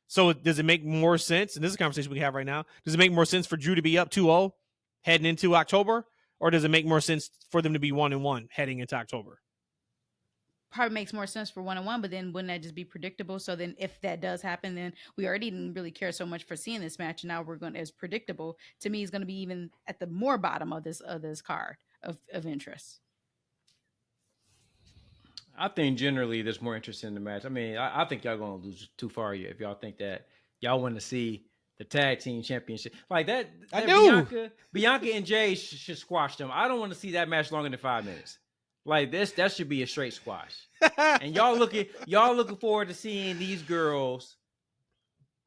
So does it make more sense? And this is a conversation we have right now. Does it make more sense for Drew to be up 2-0 heading into October, or does it make more sense for them to be 1-1 heading into October? Probably makes more sense for 1-1, but then wouldn't that just be predictable? So then if that does happen, then we already didn't really care so much for seeing this match. And now we're going to, as predictable, to me, is going to be even at the more bottom of this card of interest. I think generally there's more interest in the match. I mean, I think y'all going to lose too far if y'all think that y'all want to see the tag team championship like that. I do. Bianca and Jey should squash them. I don't want to see that match longer than 5 minutes. Like this, that should be a straight squash. And y'all looking forward to seeing these girls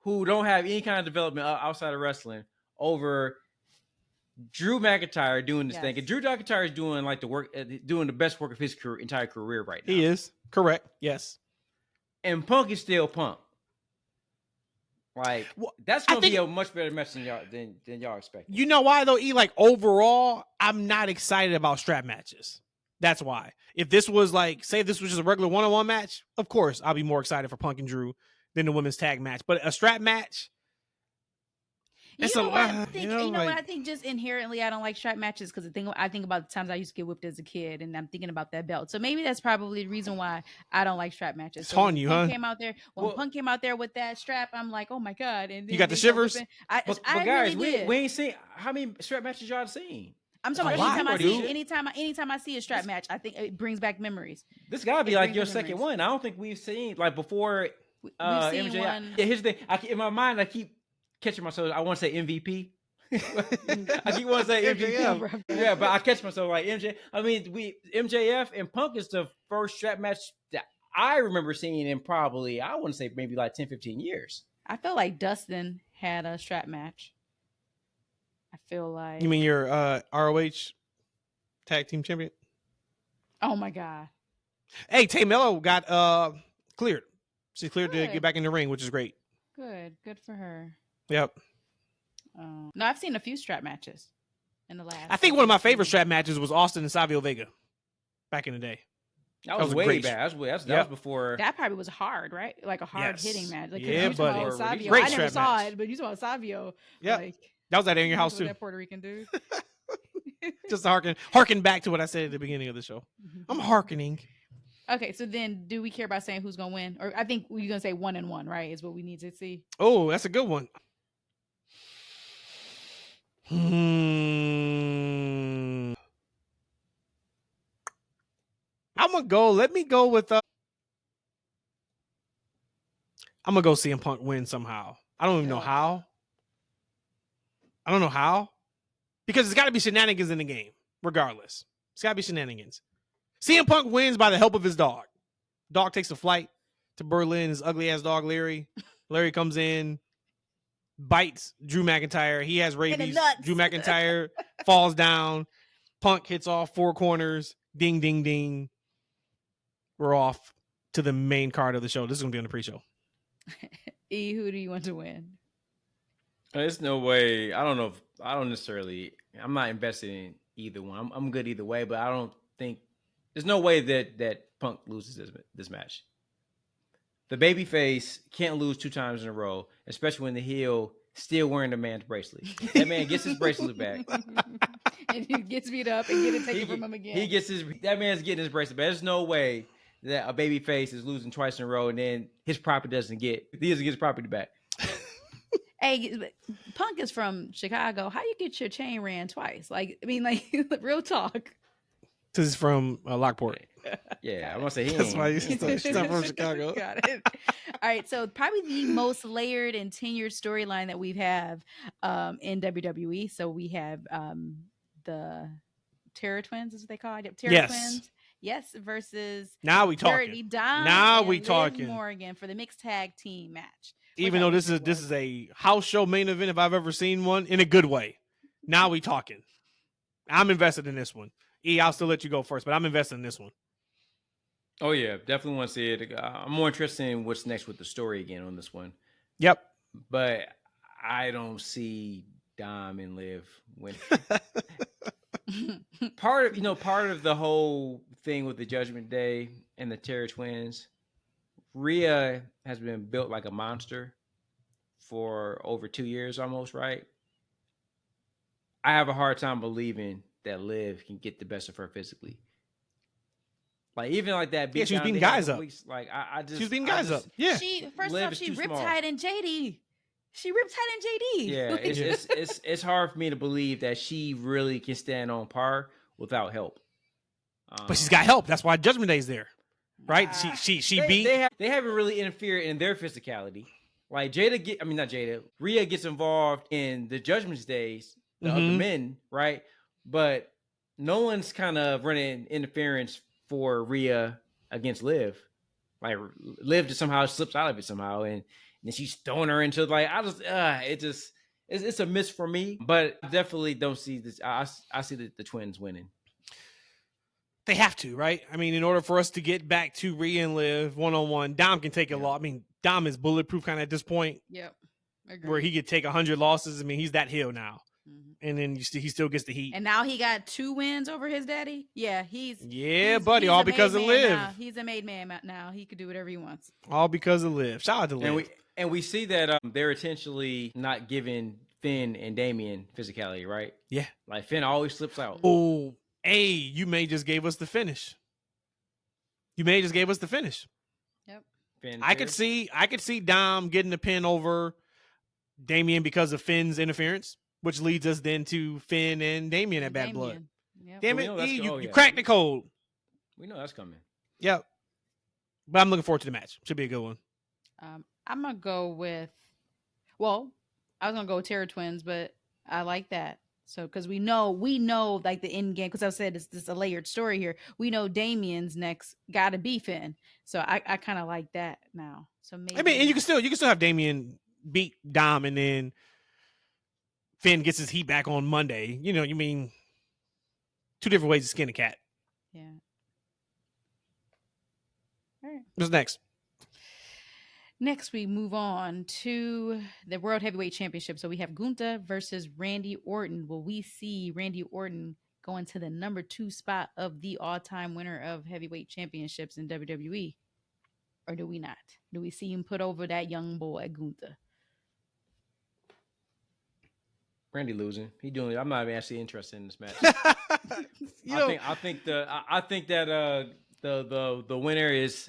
who don't have any kind of development outside of wrestling over Drew McIntyre doing this thing. And Drew McIntyre is doing like the work, doing the best work of his entire career right now. He is correct. Yes. And Punk is still Punk. Like, that's going to be a much better match than y'all expect. You know why though? Like, overall, I'm not excited about strap matches. That's why. If this was like, say this was just a regular 1-on-1 match, of course, I'll be more excited for Punk and Drew than the women's tag match. But a strap match, I think just inherently I don't like strap matches because I think about the times I used to get whipped as a kid, and I'm thinking about that belt. So maybe that's probably the reason why I don't like strap matches. It's on you, huh? Punk came out there with that strap, I'm like, oh my god! And you got the shivers. But guys, we ain't seen how many strap matches y'all seen. I'm talking A about lot, anytime I see a strap match, I think it brings back memories. This gotta be It like brings your back second memories. one. I don't think we've seen like before We've seen MJ. one. Yeah, here's the thing. In my mind, I keep catching myself. I want to say MVP. I keep wanting to say MVP. Yeah, but I catch myself like MJ. I mean, MJF and Punk is the first strap match that I remember seeing in probably, I want to say maybe like 10, 15 years. I feel like Dustin had a strap match. I feel like. You mean your ROH tag team champion? Oh my god. Hey, Tay Mello got cleared. She's cleared to Good. get back in the ring, which is great. Good for her. Yep. No, I've seen a few strap matches in the last. I think one of my favorite strap matches was Austin and Savio Vega back in the day. That was way back. That was before. That probably was hard, right? Like a hard hitting match. Like, yeah, buddy. Savio. Great I never strap saw match. it, but you saw Savio. Yeah, like, that was at in your house too. That Puerto Rican dude. Just harken back to what I said at the beginning of the show. I'm hearkening. Okay, so then do we care about saying who's gonna win? Or I think we're gonna say 1-1, right? Is what we need to see. Oh, that's a good one. I'm gonna go. Let me go with. I'm gonna go CM Punk win somehow. I don't even know how. I don't know how, because it's got to be shenanigans in the game. Regardless, it's got to be shenanigans. CM Punk wins by the help of his dog. Dog takes a flight to Berlin. His ugly ass dog Larry. Larry comes in, bites Drew McIntyre. He has rabies. Drew McIntyre falls down. Punk hits all four corners. Ding, ding, ding. We're off to the main card of the show. This is going to be on the pre-show. E, who do you want to win? There's no way. I don't know. I'm not invested in either one. I'm good either way, but I don't think there's no way that Punk loses this match. The babyface can't lose 2 times in a row, especially when the heel still wearing the man's bracelet. That man gets his bracelet back. And he gets beat up and get it taken from him again. That man's getting his bracelet back. There's no way that a babyface is losing twice in a row and then he doesn't get his property back. Hey, Punk is from Chicago. How you get your chain ran twice? Like, I mean, like, real talk. This is from Lockport. Yeah, I want to say that's why he's not from Chicago. Got it. All right, so probably the most layered and tenured storyline that we have in WWE. So we have the Terror Twins, is what they call it. Terror Twins. Yes, versus now we talking. Dirty Dom now and we Liv talking. Morgan for the mixed tag team match. Even though this is a house show main event, if I've ever seen one, in a good way. Now we talking. I'm invested in this one. E, I'll still let you go first, but I'm invested in this one. Oh yeah, definitely want to see it. I'm more interested in what's next with the story again on this one. Yep. But I don't see Dom and Liv winning. part of the whole thing with the Judgment Day and the Terror Twins, Rhea has been built like a monster for over 2 years almost, right? I have a hard time believing that Liv can get the best of her physically. Like, even like that. Yeah, she was beating guys up. Like, I just. She was beating guys up. Yeah. She riptide in JD. She riptide in JD. Yeah, it's hard for me to believe that she really can stand on par without help. But she's got help. That's why Judgment Day's there, right? They haven't really interfered in their physicality. Like Rhea gets involved in the Judgment Days, the other men, right? But no one's kind of running interference for Rhea against Liv. Like, Liv just somehow slips out of it somehow, and then she's throwing her into, like, it's a miss for me. But I definitely don't see this. I see the Twins winning. They have to, right? I mean, in order for us to get back to Rhea and Liv 1-on-1, Dom can take a lot. I mean, Dom is bulletproof kind of at this point. Yep. Agreed. Where he could take 100 losses. I mean, he's that heel now. And then he still gets the heat. And now he got 2 wins over his daddy. Yeah, buddy, all because of Liv. Now. He's a made man now. He could do whatever he wants. All because of Liv. Shout out to Liv. And we see that they're intentionally not giving Finn and Damian physicality, right? Yeah. Like, Finn always slips out. Oh, hey, you may just gave us the finish. Yep. Finn I could see Dom getting the pin over Damian because of Finn's interference. which leads us then to Finn and Damian at Bad Blood. Yep. Damn We it, know that's- E, you, oh, you yeah. cracked the code. We know that's coming. Yep. But I'm looking forward to the match. Should be a good one. I'm gonna go with. Well, I was gonna go with Terror Twins, but I like that. So because we know like the end game. Because I said it's just a layered story here. We know Damien's next got to be Finn. So I kind of like that now. So maybe I mean, and you can still have Damian beat Dom, and then Finn gets his heat back on Monday. You know, you mean two different ways to skin a cat. Yeah. All right. What's next? Next, we move on to the World Heavyweight Championship. So we have Gunther versus Randy Orton. Will we see Randy Orton going to the number 2 spot of the all-time winner of heavyweight championships in WWE? Or do we not? Do we see him put over that young boy, Gunther? Randy losing. He doing it. I'm not even actually interested in this match. I think that the winner is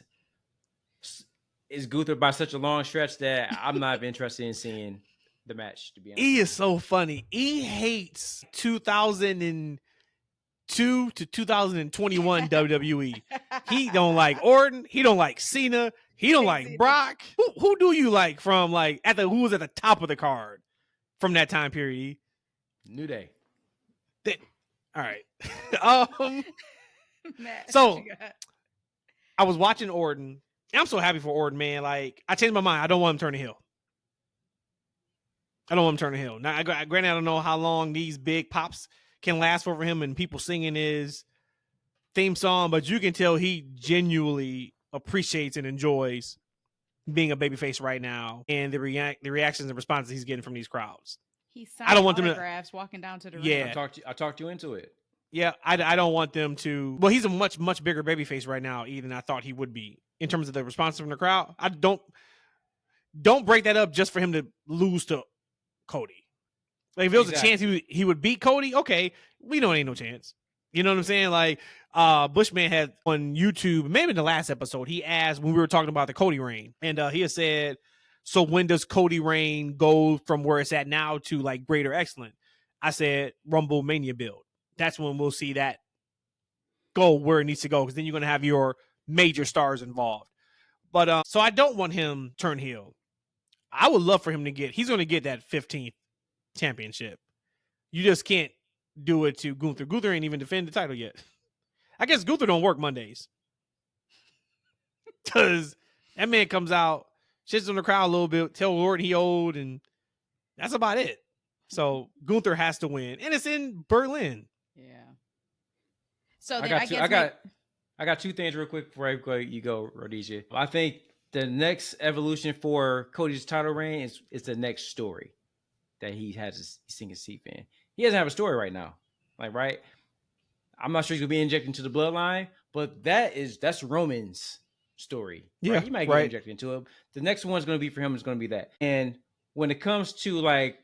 Gunther by such a long stretch that I'm not interested in seeing the match, to be honest. E is so funny. E hates 2002 to 2021 WWE. He don't like Orton. He don't like Cena. He don't like Brock. Who do you like from like who was at the top of the card from that time period? New Day. All right. Matt, So what you got? I was watching Orton. And I'm so happy for Orton, man. Like, I changed my mind. I don't want him to turn the heel. Now, granted, I don't know how long these big pops can last for him and people singing his theme song, but you can tell he genuinely appreciates and enjoys being a babyface right now and the reactions and responses he's getting from these crowds. He's I don't want them to- autographs walking down to the ring. Yeah. I talked you into it. Yeah, I don't want them to. Well, he's a much, much bigger babyface right now, even I thought he would be in terms of the response from the crowd. I don't break that up just for him to lose to Cody. Like if there was a chance he would beat Cody, okay, we know it ain't no chance. You know what I'm saying? Like Bushman had on YouTube, maybe in the last episode, he asked when we were talking about the Cody reign, and he had said, "So when does Cody reign go from where it's at now to like greater excellent?" I said, "Rumble Mania build. That's when we'll see that go where it needs to go, because then you're going to have your major stars involved." But so I don't want him turn heel. I would love for him to he's going to get that 15th championship. You just can't do it to Gunther. Gunther ain't even defended the title yet. I guess Gunther don't work Mondays. Because that man comes out, shits on the crowd a little bit, tell Orton he old, and that's about it. So Gunther has to win. And it's in Berlin. Yeah. So I then got two things real quick before you go, Rhodesia. I think the next evolution for Cody's title reign is the next story that he has his sinking seat in. He doesn't have a story right now. Like, right? I'm not sure he's gonna be injected into the bloodline, but that's Roman's story. Right? Yeah, He might get injected into it. The next one's gonna be for him is gonna be that. And when it comes to like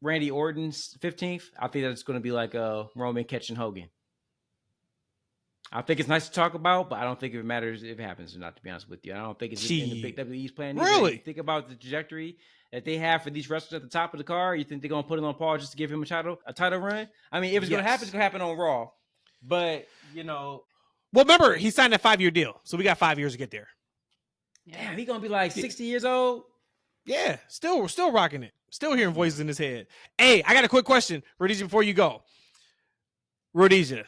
Randy Orton's 15th, I think that's gonna be like Roman catching Hogan. I think it's nice to talk about, but I don't think it matters if it happens or not, to be honest with you. I don't think it's in the big WWE's plan. Really? Think about the trajectory that they have for these wrestlers at the top of the card. You think they're going to put it on pause just to give him a title run? I mean, if it's going to happen, it's going to happen on Raw. But, you know. Well, remember, he signed a 5-year deal, so we got 5 years to get there. Damn, he's going to be like 60 years old? Yeah, still rocking it. Still hearing voices in his head. Hey, I got a quick question, Rhodesia, before you go. Rhodesia.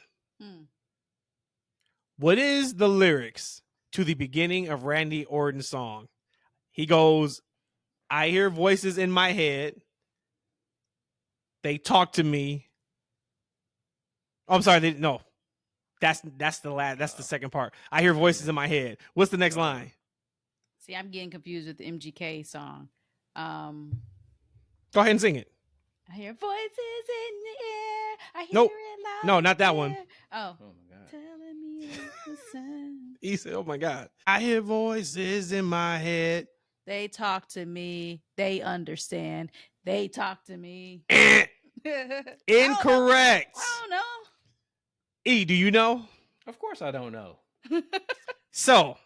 What is the lyrics to the beginning of Randy Orton's song? He goes, "I hear voices in my head. They talk to me." Oh, I'm sorry. No, that's the second part. "I hear voices in my head." What's the next line? See, I'm getting confused with the MGK song. Go ahead and sing it. I hear voices in the air. I hear Nope. it loud. No, not that one. Oh. Oh, my God. Telling me listen. He said, "Oh my God, I hear voices in my head." They talk to me. They understand. They talk to me. Incorrect. I don't know. E, do you know? Of course I don't know. So,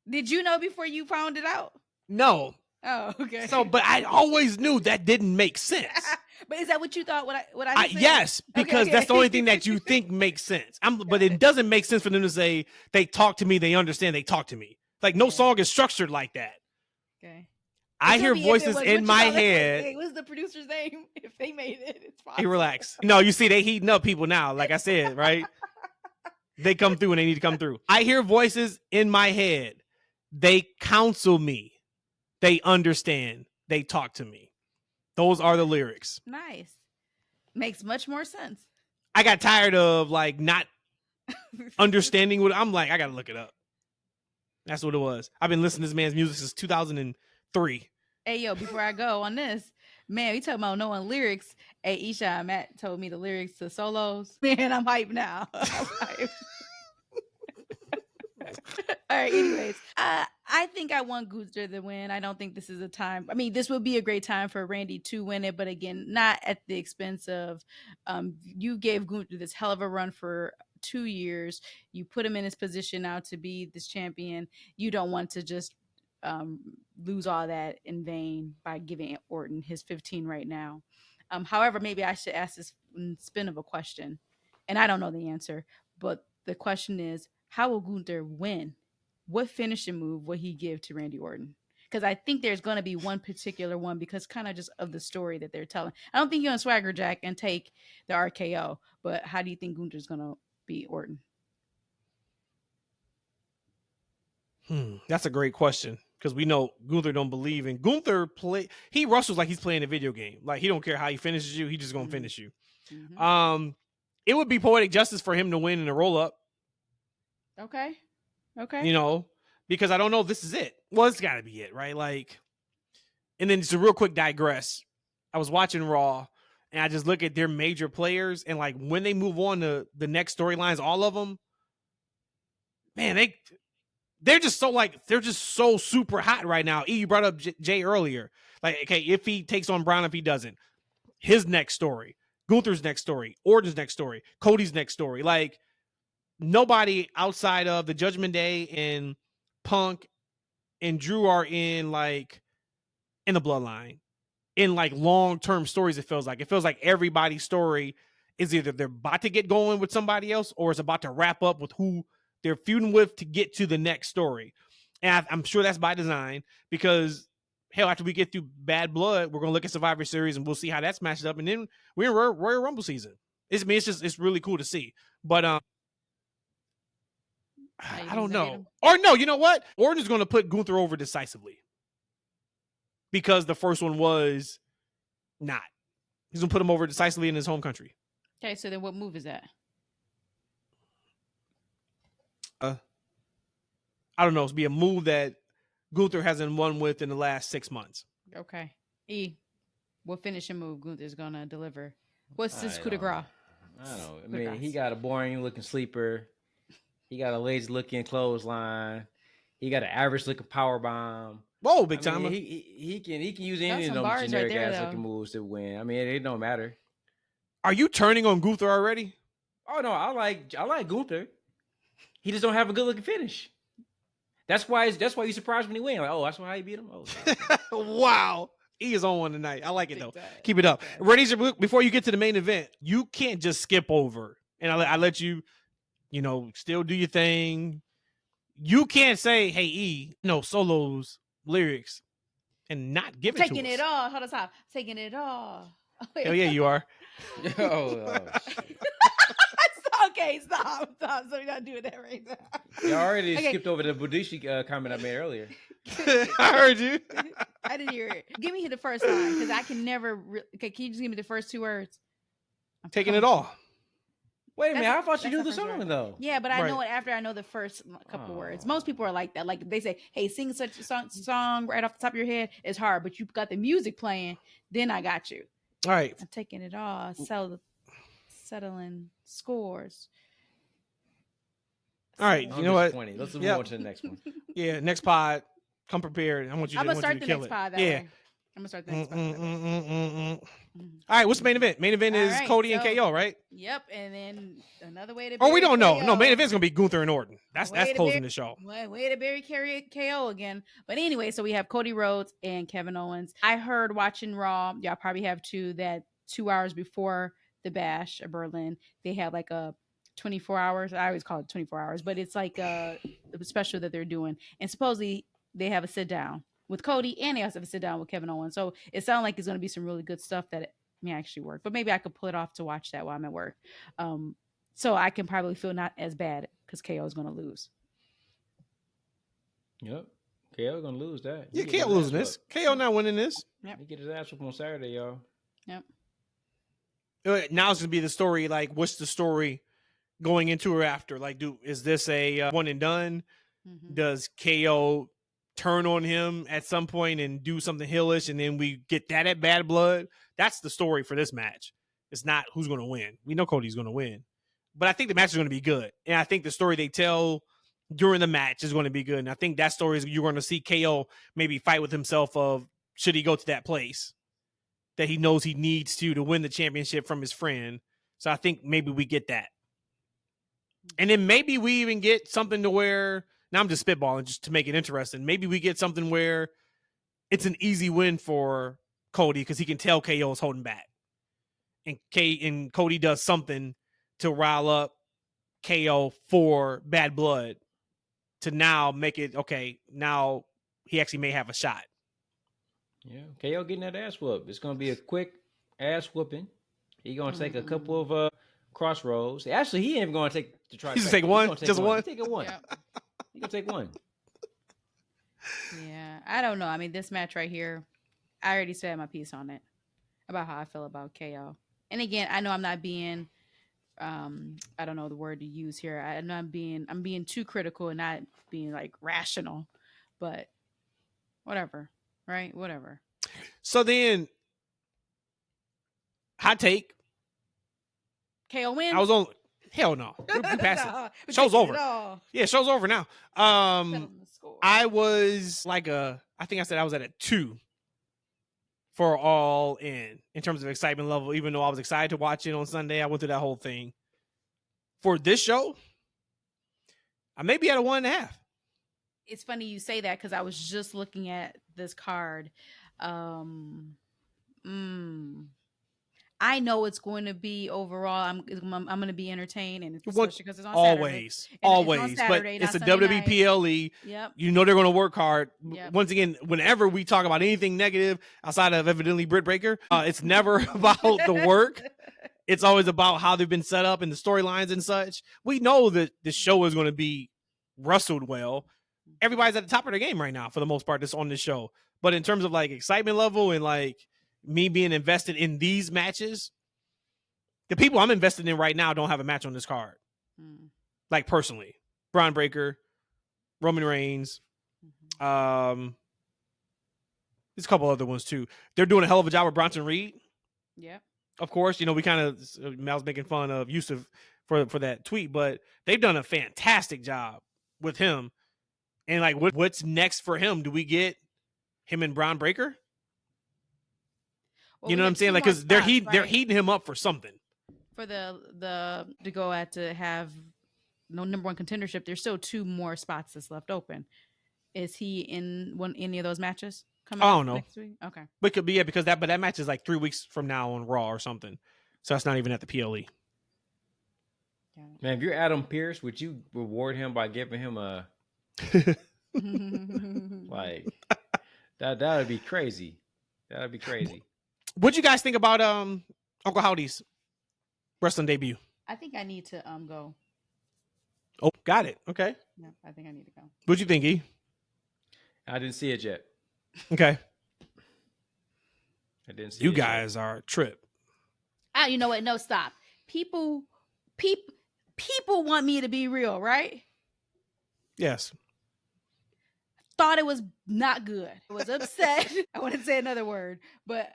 Did you know before you found it out? no. Oh, okay. So, but I always knew that didn't make sense. But is that what you thought? What I just said? Yes, because Okay. that's the only thing that you think makes sense. But it doesn't make sense for them to say they talk to me, they understand, they talk to me. Like no song is structured like that. Okay. I hear voices in my head. Hey, what's the producer's name? If they made it, it's possible. Hey, relax. No, you see, they heating up people now. Like I said, right? They come through and they need to come through. I hear voices in my head. They counsel me. They understand. They talk to me. Those are the lyrics. Nice. Makes much more sense. I got tired of like not understanding what I'm like. I got to look it up. That's what it was. I've been listening to this man's music since 2003. Hey, yo, before I go on this, man, we talking about knowing lyrics. Hey, Eshaun, Matt told me the lyrics to Solos. Man, I'm hyped now. I'm hyped. All right, anyways, I think I want Gunther to win. I don't think this is a time. I mean, this would be a great time for Randy to win it, but again, not at the expense of you gave Gunther this hell of a run for 2 years. You put him in his position now to be this champion. You don't want to just lose all that in vain by giving Orton his 15 right now. However, maybe I should ask this spin of a question, and I don't know the answer, but the question is, how will Gunther win? What finishing move will he give to Randy Orton? Because I think there's going to be one particular one because kind of just of the story that they're telling. I don't think you're going to swagger jack and take the RKO, but how do you think Gunther's going to beat Orton? That's a great question because we know Gunther don't believe in Gunther he wrestles like he's playing a video game. Like he don't care how he finishes you. He just going to finish you. Mm-hmm. It would be poetic justice for him to win in a roll up. Okay. You know, because I don't know if this is it. Well, it's got to be it, right? Like, and then just a real quick digress. I was watching Raw, and I just look at their major players, and like when they move on to the next storylines, all of them, man, they're just so super hot right now. You brought up Jey earlier. Like, okay, if he takes on Brown, if he doesn't, his next story, Gunther's next story, Orton's next story, Cody's next story, like. Nobody outside of the Judgment Day and Punk and Drew are in the bloodline in like long-term stories. It feels like everybody's story is either they're about to get going with somebody else or it's about to wrap up with who they're feuding with to get to the next story. And I'm sure that's by design because hell, after we get through Bad Blood, we're going to look at Survivor Series and we'll see how that's matched up. And then we're in Royal Rumble season. It's really cool to see. But, I don't know. Or no, you know what? Orton is going to put Gunther over decisively. Because the first one was not. He's going to put him over decisively in his home country. Okay, so then what move is that? I don't know. It's be a move that Gunther hasn't won with in the last 6 months. Okay. What finishing move Gunther's going to deliver? What's this coup de grace? I don't know. I mean, he got a boring looking sleeper. He got a lazy looking closesline. He got an average looking power bomb. Whoa, big time. He can use any of them generic ass looking moves to win. I mean, it don't matter. Are you turning on Gunther already? Oh no, I like Gunther. He just don't have a good looking finish. That's why you surprised when he win. Like, oh, that's why he beat him. Oh, wow. He is on one tonight. I like it though. Keep it up. Rhodesia, before you get to the main event, you can't just skip over. And I let you. Still do your thing. You can't say, hey, Solo's lyrics and not give it to us. Taking it all. Hold on, stop. Taking it all. Hell yeah, you are. Okay, stop. So we're not doing that right now. You already skipped over the Budishi comment I made earlier. I heard you. I didn't hear it. Give me the first line because I can never. Okay, can you just give me the first 2 words? Taking it all. Wait a minute, I thought you knew the song though. Yeah, but I know it after I know the first couple words. Most people are like that. Like they say, hey, sing such a song right off the top of your head. It's hard, but you've got the music playing, then I got you. All right. I'm taking it all, settling scores. All right, you know what? Let's move on to the next one. Yeah, next pod. Come prepared. I want you to kill it. I'm gonna start the next pod that way. I'm gonna start the next pod. All right, what's the main event? Main event is Cody and KO, right? Yep, and then another way to. We don't know. No, main event's gonna be Gunther and Orton. That's closing the show. Way to bury KO again. But anyway, so we have Cody Rhodes and Kevin Owens. I heard watching Raw, y'all probably have too, that 2 hours before the bash of Berlin, they had like a 24 hours. I always call it 24 hours, but it's like a special that they're doing. And supposedly they have a sit down with Cody, and they also have a sit down with Kevin Owens. So it sounds like it's going to be some really good stuff that may actually work. But maybe I could pull it off to watch that while I'm at work. So I can probably feel not as bad because KO is going to lose. Yep. KO gonna lose that. Yeah, KO losing this. KO not winning this. Yep. He get his ass whooped on Saturday, y'all. Yep. Now it's gonna be the story. Like, what's the story going into or after? Like, is this a one and done? Mm-hmm. Does KO turn on him at some point and do something heelish, and then we get that at Bad Blood? That's the story for this match. It's not who's going to win. We know Cody's going to win, but I think the match is going to be good, and I think the story they tell during the match is going to be good. And I think that story is you're going to see KO maybe fight with himself of should he go to that place that he knows he needs to win the championship from his friend. So I think maybe we get that. And then maybe we even get something to where, now I'm just spitballing just to make it interesting. Maybe we get something where it's an easy win for Cody because he can tell KO is holding back. And Cody does something to rile up KO for Bad Blood to now make it, okay, now he actually may have a shot. Yeah, KO getting that ass whoop. It's going to be a quick ass whooping. He's going to take a couple of crossroads. Actually, he ain't even going to take the trifecta. He's going to take one? Just one? He's taking one. Yep. He's going to take one. Yeah, I don't know. I mean, this match right here, I already said my piece on it about how I feel about KO. And again, I know I'm not being, I don't know the word to use here. I'm being too critical and not being like rational, but whatever, right? Whatever. So then, hot take. KO wins. I was on. Hell no. We passed it. Show's over. Yeah, show's over now. I was like I think I said I was at a 2 for All In terms of excitement level. Even though I was excited to watch it on Sunday, I went through that whole thing. For this show, I may be at a 1.5. It's funny you say that because I was just looking at this card. I know it's going to be overall. I'm going to be entertained, and especially because it's on always, Saturday. always. It's on Saturday, but it's a Sunday WWE night. PLE. Yep. You know they're going to work hard. Yep. Once again, whenever we talk about anything negative outside of evidently Britt Baker, it's never about the work. It's always about how they've been set up and the storylines and such. We know that the show is going to be wrestled well. Everybody's at the top of their game right now for the most part that's on this show. But in terms of like excitement level and like me being invested in these matches, the people I'm invested in right now don't have a match on this card. Like personally, Braun Breaker, Roman Reigns, there's a couple other ones too. They're doing a hell of a job with Bronson Reed. Yeah. Of course, you know, we kind of, Mal's making fun of Yusuf for that tweet, but they've done a fantastic job with him. And like, what's next for him? Do we get him and Braun Breaker? Well, you know what I'm saying? Like, because they're heating him up for something. For the to go at to have no number one contendership, there's still 2 more spots that's left open. Is he in any of those matches? I don't know. Next week? Okay. But it could be, because that match is like 3 weeks from now on Raw or something. So that's not even at the PLE. Man, if you're Adam Pearce, would you reward him by giving him a like that would be crazy. That would be crazy. What'd you guys think about Uncle Howdy's wrestling debut? I think I need to go. Oh, got it. Okay. Yeah, I think I need to go. What'd you think, E? I didn't see it yet. Okay. I didn't see you it guys yet. are a trip. You know what? No, stop. People want me to be real, right? Yes. Thought it was not good. I was upset. I want to say another word, but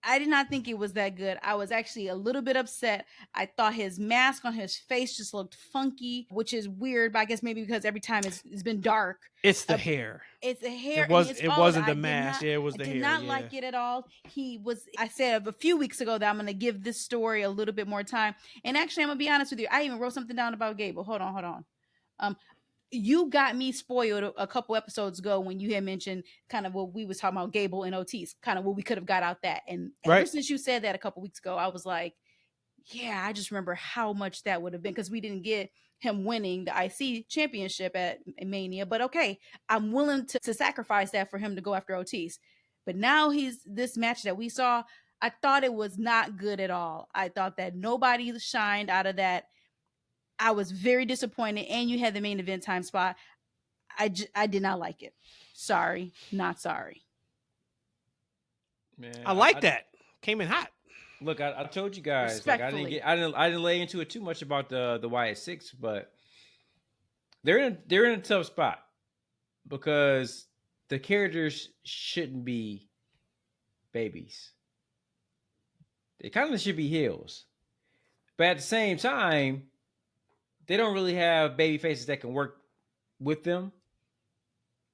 I did not think it was that good. I was actually a little bit upset. I thought his mask on his face just looked funky, which is weird, but I guess maybe because every time it's been dark. It's the hair. It's the hair. It wasn't the mask. It was the hair. I did not like it at all. I said a few weeks ago that I'm going to give this story a little bit more time. And actually, I'm going to be honest with you. I even wrote something down about Gable. Hold on. you got me spoiled a couple episodes ago when you had mentioned kind of what we was talking about, Gable and Otis, kind of what we could have got out that. And ever Right. since you said that a couple weeks ago, I was like, yeah, I just remember how much that would have been, because we didn't get him winning the IC championship at Mania. But okay, I'm willing to sacrifice that for him to go after Otis. But now this match that we saw, I thought it was not good at all. I thought that nobody shined out of that. I was very disappointed, and you had the main event time spot. I did not like it. Sorry, not sorry. Man, I like that. Came in hot. Look, I told you guys, like I didn't lay into it too much about the Wyatt Six, but they're in a tough spot because the characters shouldn't be babies. They kind of should be heels, but at the same time, they don't really have baby faces that can work with them.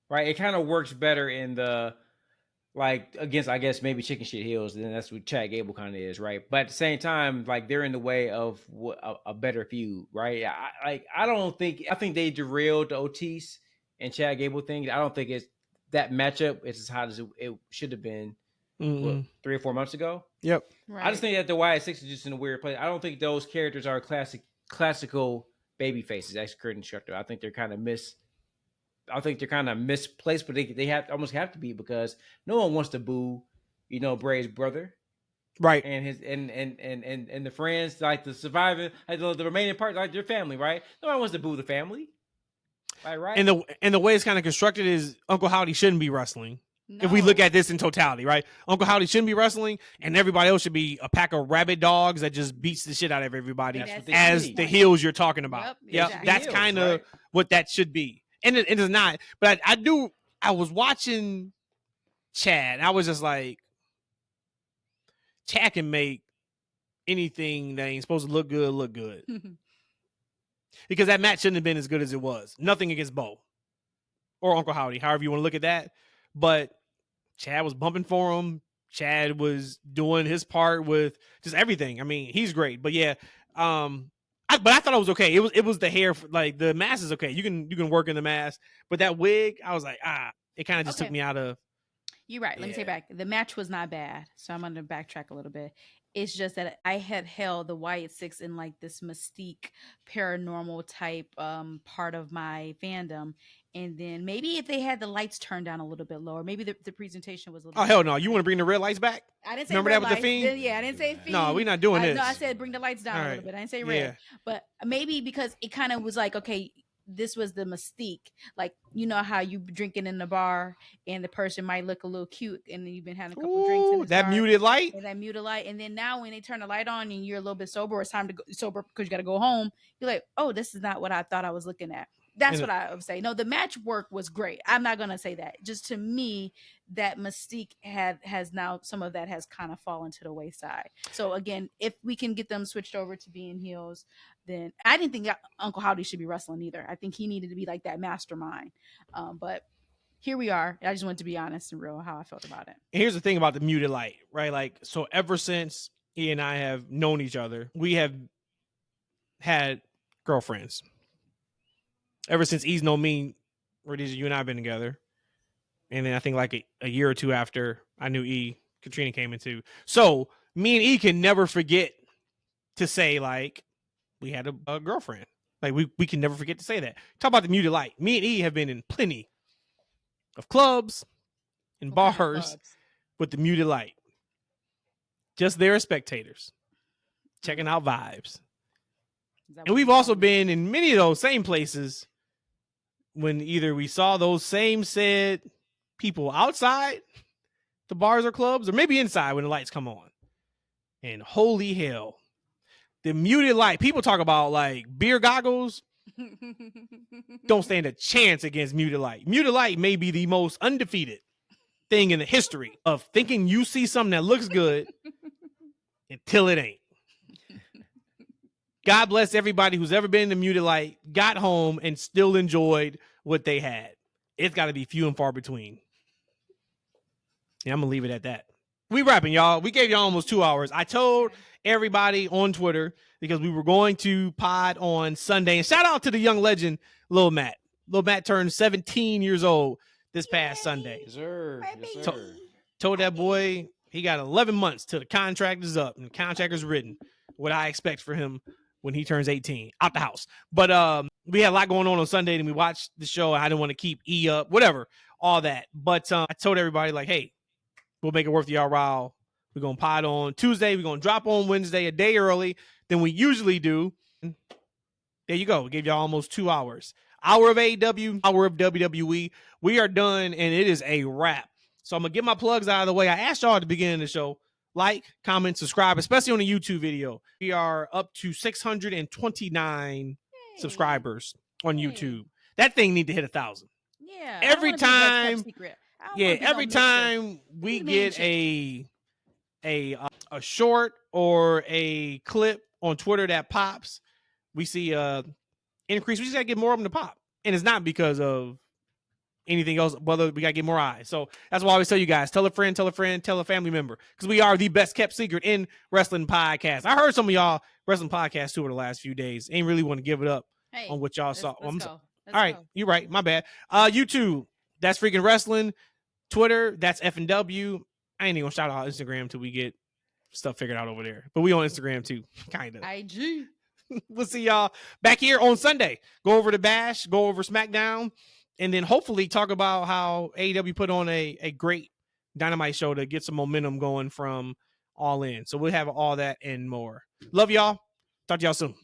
Right? It kind of works better in the like against, I guess, maybe chicken shit heels, then that's what Chad Gable kind of is, right? But at the same time, like they're in the way of a better feud, right? I think they derailed the Otis and Chad Gable thing. I don't think it's that matchup is as hot as it should have been 3 or 4 months ago. Yep. Right. I just think that the Wyatt Six is just in a weird place. I don't think those characters are classical baby faces. That's Kurt Instructor. I think they're kind of misplaced, but they almost have to be, because no one wants to boo, Bray's brother, right? And his and the friends, like the survivor, like the remaining part, like their family, right? No one wants to boo the family, right? And the way it's kind of constructed is Uncle Howdy shouldn't be wrestling. No. If we look at this in totality, right? Uncle Howdy shouldn't be wrestling, and everybody else should be a pack of rabid dogs that just beats the shit out of everybody as the heels you're talking about. Yep, exactly. That's kind of what that should be. And it is not. But I was watching Chad. I was just like, Chad can make anything that ain't supposed to look good. Because that match shouldn't have been as good as it was. Nothing against Bo or Uncle Howdy, however you want to look at that. But Chad was bumping for him. Chad was doing his part with just everything. I mean, he's great. But yeah, but I thought it was okay. It was the hair, like the mask is okay. You can work in the mask, but that wig, I was like, it kind of just took me out of. You're right. Let me take back. The match was not bad, so I'm going to backtrack a little bit. It's just that I had held the Wyatt Six in like this mystique, paranormal type part of my fandom. And then maybe if they had the lights turned down a little bit lower, maybe the presentation was a little. Oh, hell no! You want to bring the red lights back? I didn't say remember red that with the Fiend. Yeah, I didn't say Fiend. No, we're not doing this. No, I said bring the lights down a little bit. I didn't say red. Yeah. But maybe because it kind of was like, okay, this was the mystique. Like, you know how you drinking in the bar and the person might look a little cute, and then you've been having a couple drinks in the that bar, muted light. And that muted light, and then now when they turn the light on and you're a little bit sober, or it's time to go sober because you got to go home. You're like, oh, this is not what I thought I was looking at. That's what I would say. No, the match work was great. I'm not gonna say that. Just to me, that mystique has now, some of that has kind of fallen to the wayside. So again, if we can get them switched over to being heels, then I didn't think Uncle Howdy should be wrestling either. I think he needed to be like that mastermind. But here we are. I just wanted to be honest and real how I felt about it. And here's the thing about the muted light, right? Like, so ever since he and I have known each other, we have had girlfriends. Ever since E's known me, Rhodesia, you and I have been together. And then I think like a year or two after I knew E, Katrina came into. So me and E can never forget to say, like, we had a girlfriend. Like, we can never forget to say that. Talk about the muted light. Me and E have been in plenty of clubs and bars with the muted light. Just there as spectators, checking out vibes. And we've also been in many of those same places when either we saw those same said people outside the bars or clubs, or maybe inside when the lights come on. And holy hell, the muted light, people talk about like beer goggles, don't stand a chance against muted light. Muted light may be the most undefeated thing in the history of thinking you see something that looks good until it ain't. God bless everybody who's ever been in the muted light, got home, and still enjoyed what they had. It's got to be few and far between. Yeah, I'm going to leave it at that. We wrapping, y'all. We gave y'all almost 2 hours. I told everybody on Twitter because we were going to pod on Sunday. And shout out to the young legend, Lil Matt. Little Matt turned 17 years old this past Sunday. Yes, sir. Yes, To- sir. Told that boy he got 11 months till the contract is up and the contract is written. What I expect for him when he turns 18 out the house. But we had a lot going on Sunday and we watched the show. I didn't want to keep E up, whatever, all that. But I told everybody, like, hey, we'll make it worth y'all while. We're going to pod on Tuesday. We're going to drop on Wednesday a day early than we usually do. There you go. We gave y'all almost 2 hours. Hour of AEW, hour of WWE. We are done, and it is a wrap. So I'm going to get my plugs out of the way. I asked y'all at the beginning of the show, like, comment, subscribe, especially on the YouTube video. We are up to 629 subscribers on YouTube. That thing need to hit 1,000. Yeah. Every time, every no time we get a short or a clip on Twitter that pops, we see a increase. We just gotta get more of them to pop, and it's not because of anything else, whether we gotta get more eyes. So that's why I always tell you guys: tell a friend, tell a family member, because we are the best kept secret in wrestling podcast. I heard some of y'all wrestling podcasts too over the last few days. Ain't really want to give it up on what y'all saw. Let's all right, you're right. My bad. YouTube, that's freaking wrestling. Twitter, that's F&W. I ain't even gonna shout out Instagram till we get stuff figured out over there. But we on Instagram too, kind of. IG. We'll see y'all back here on Sunday. Go over to Bash, go over SmackDown, and then hopefully talk about how AEW put on a great Dynamite show to get some momentum going from All In. So we'll have all that and more. Love y'all. Talk to y'all soon.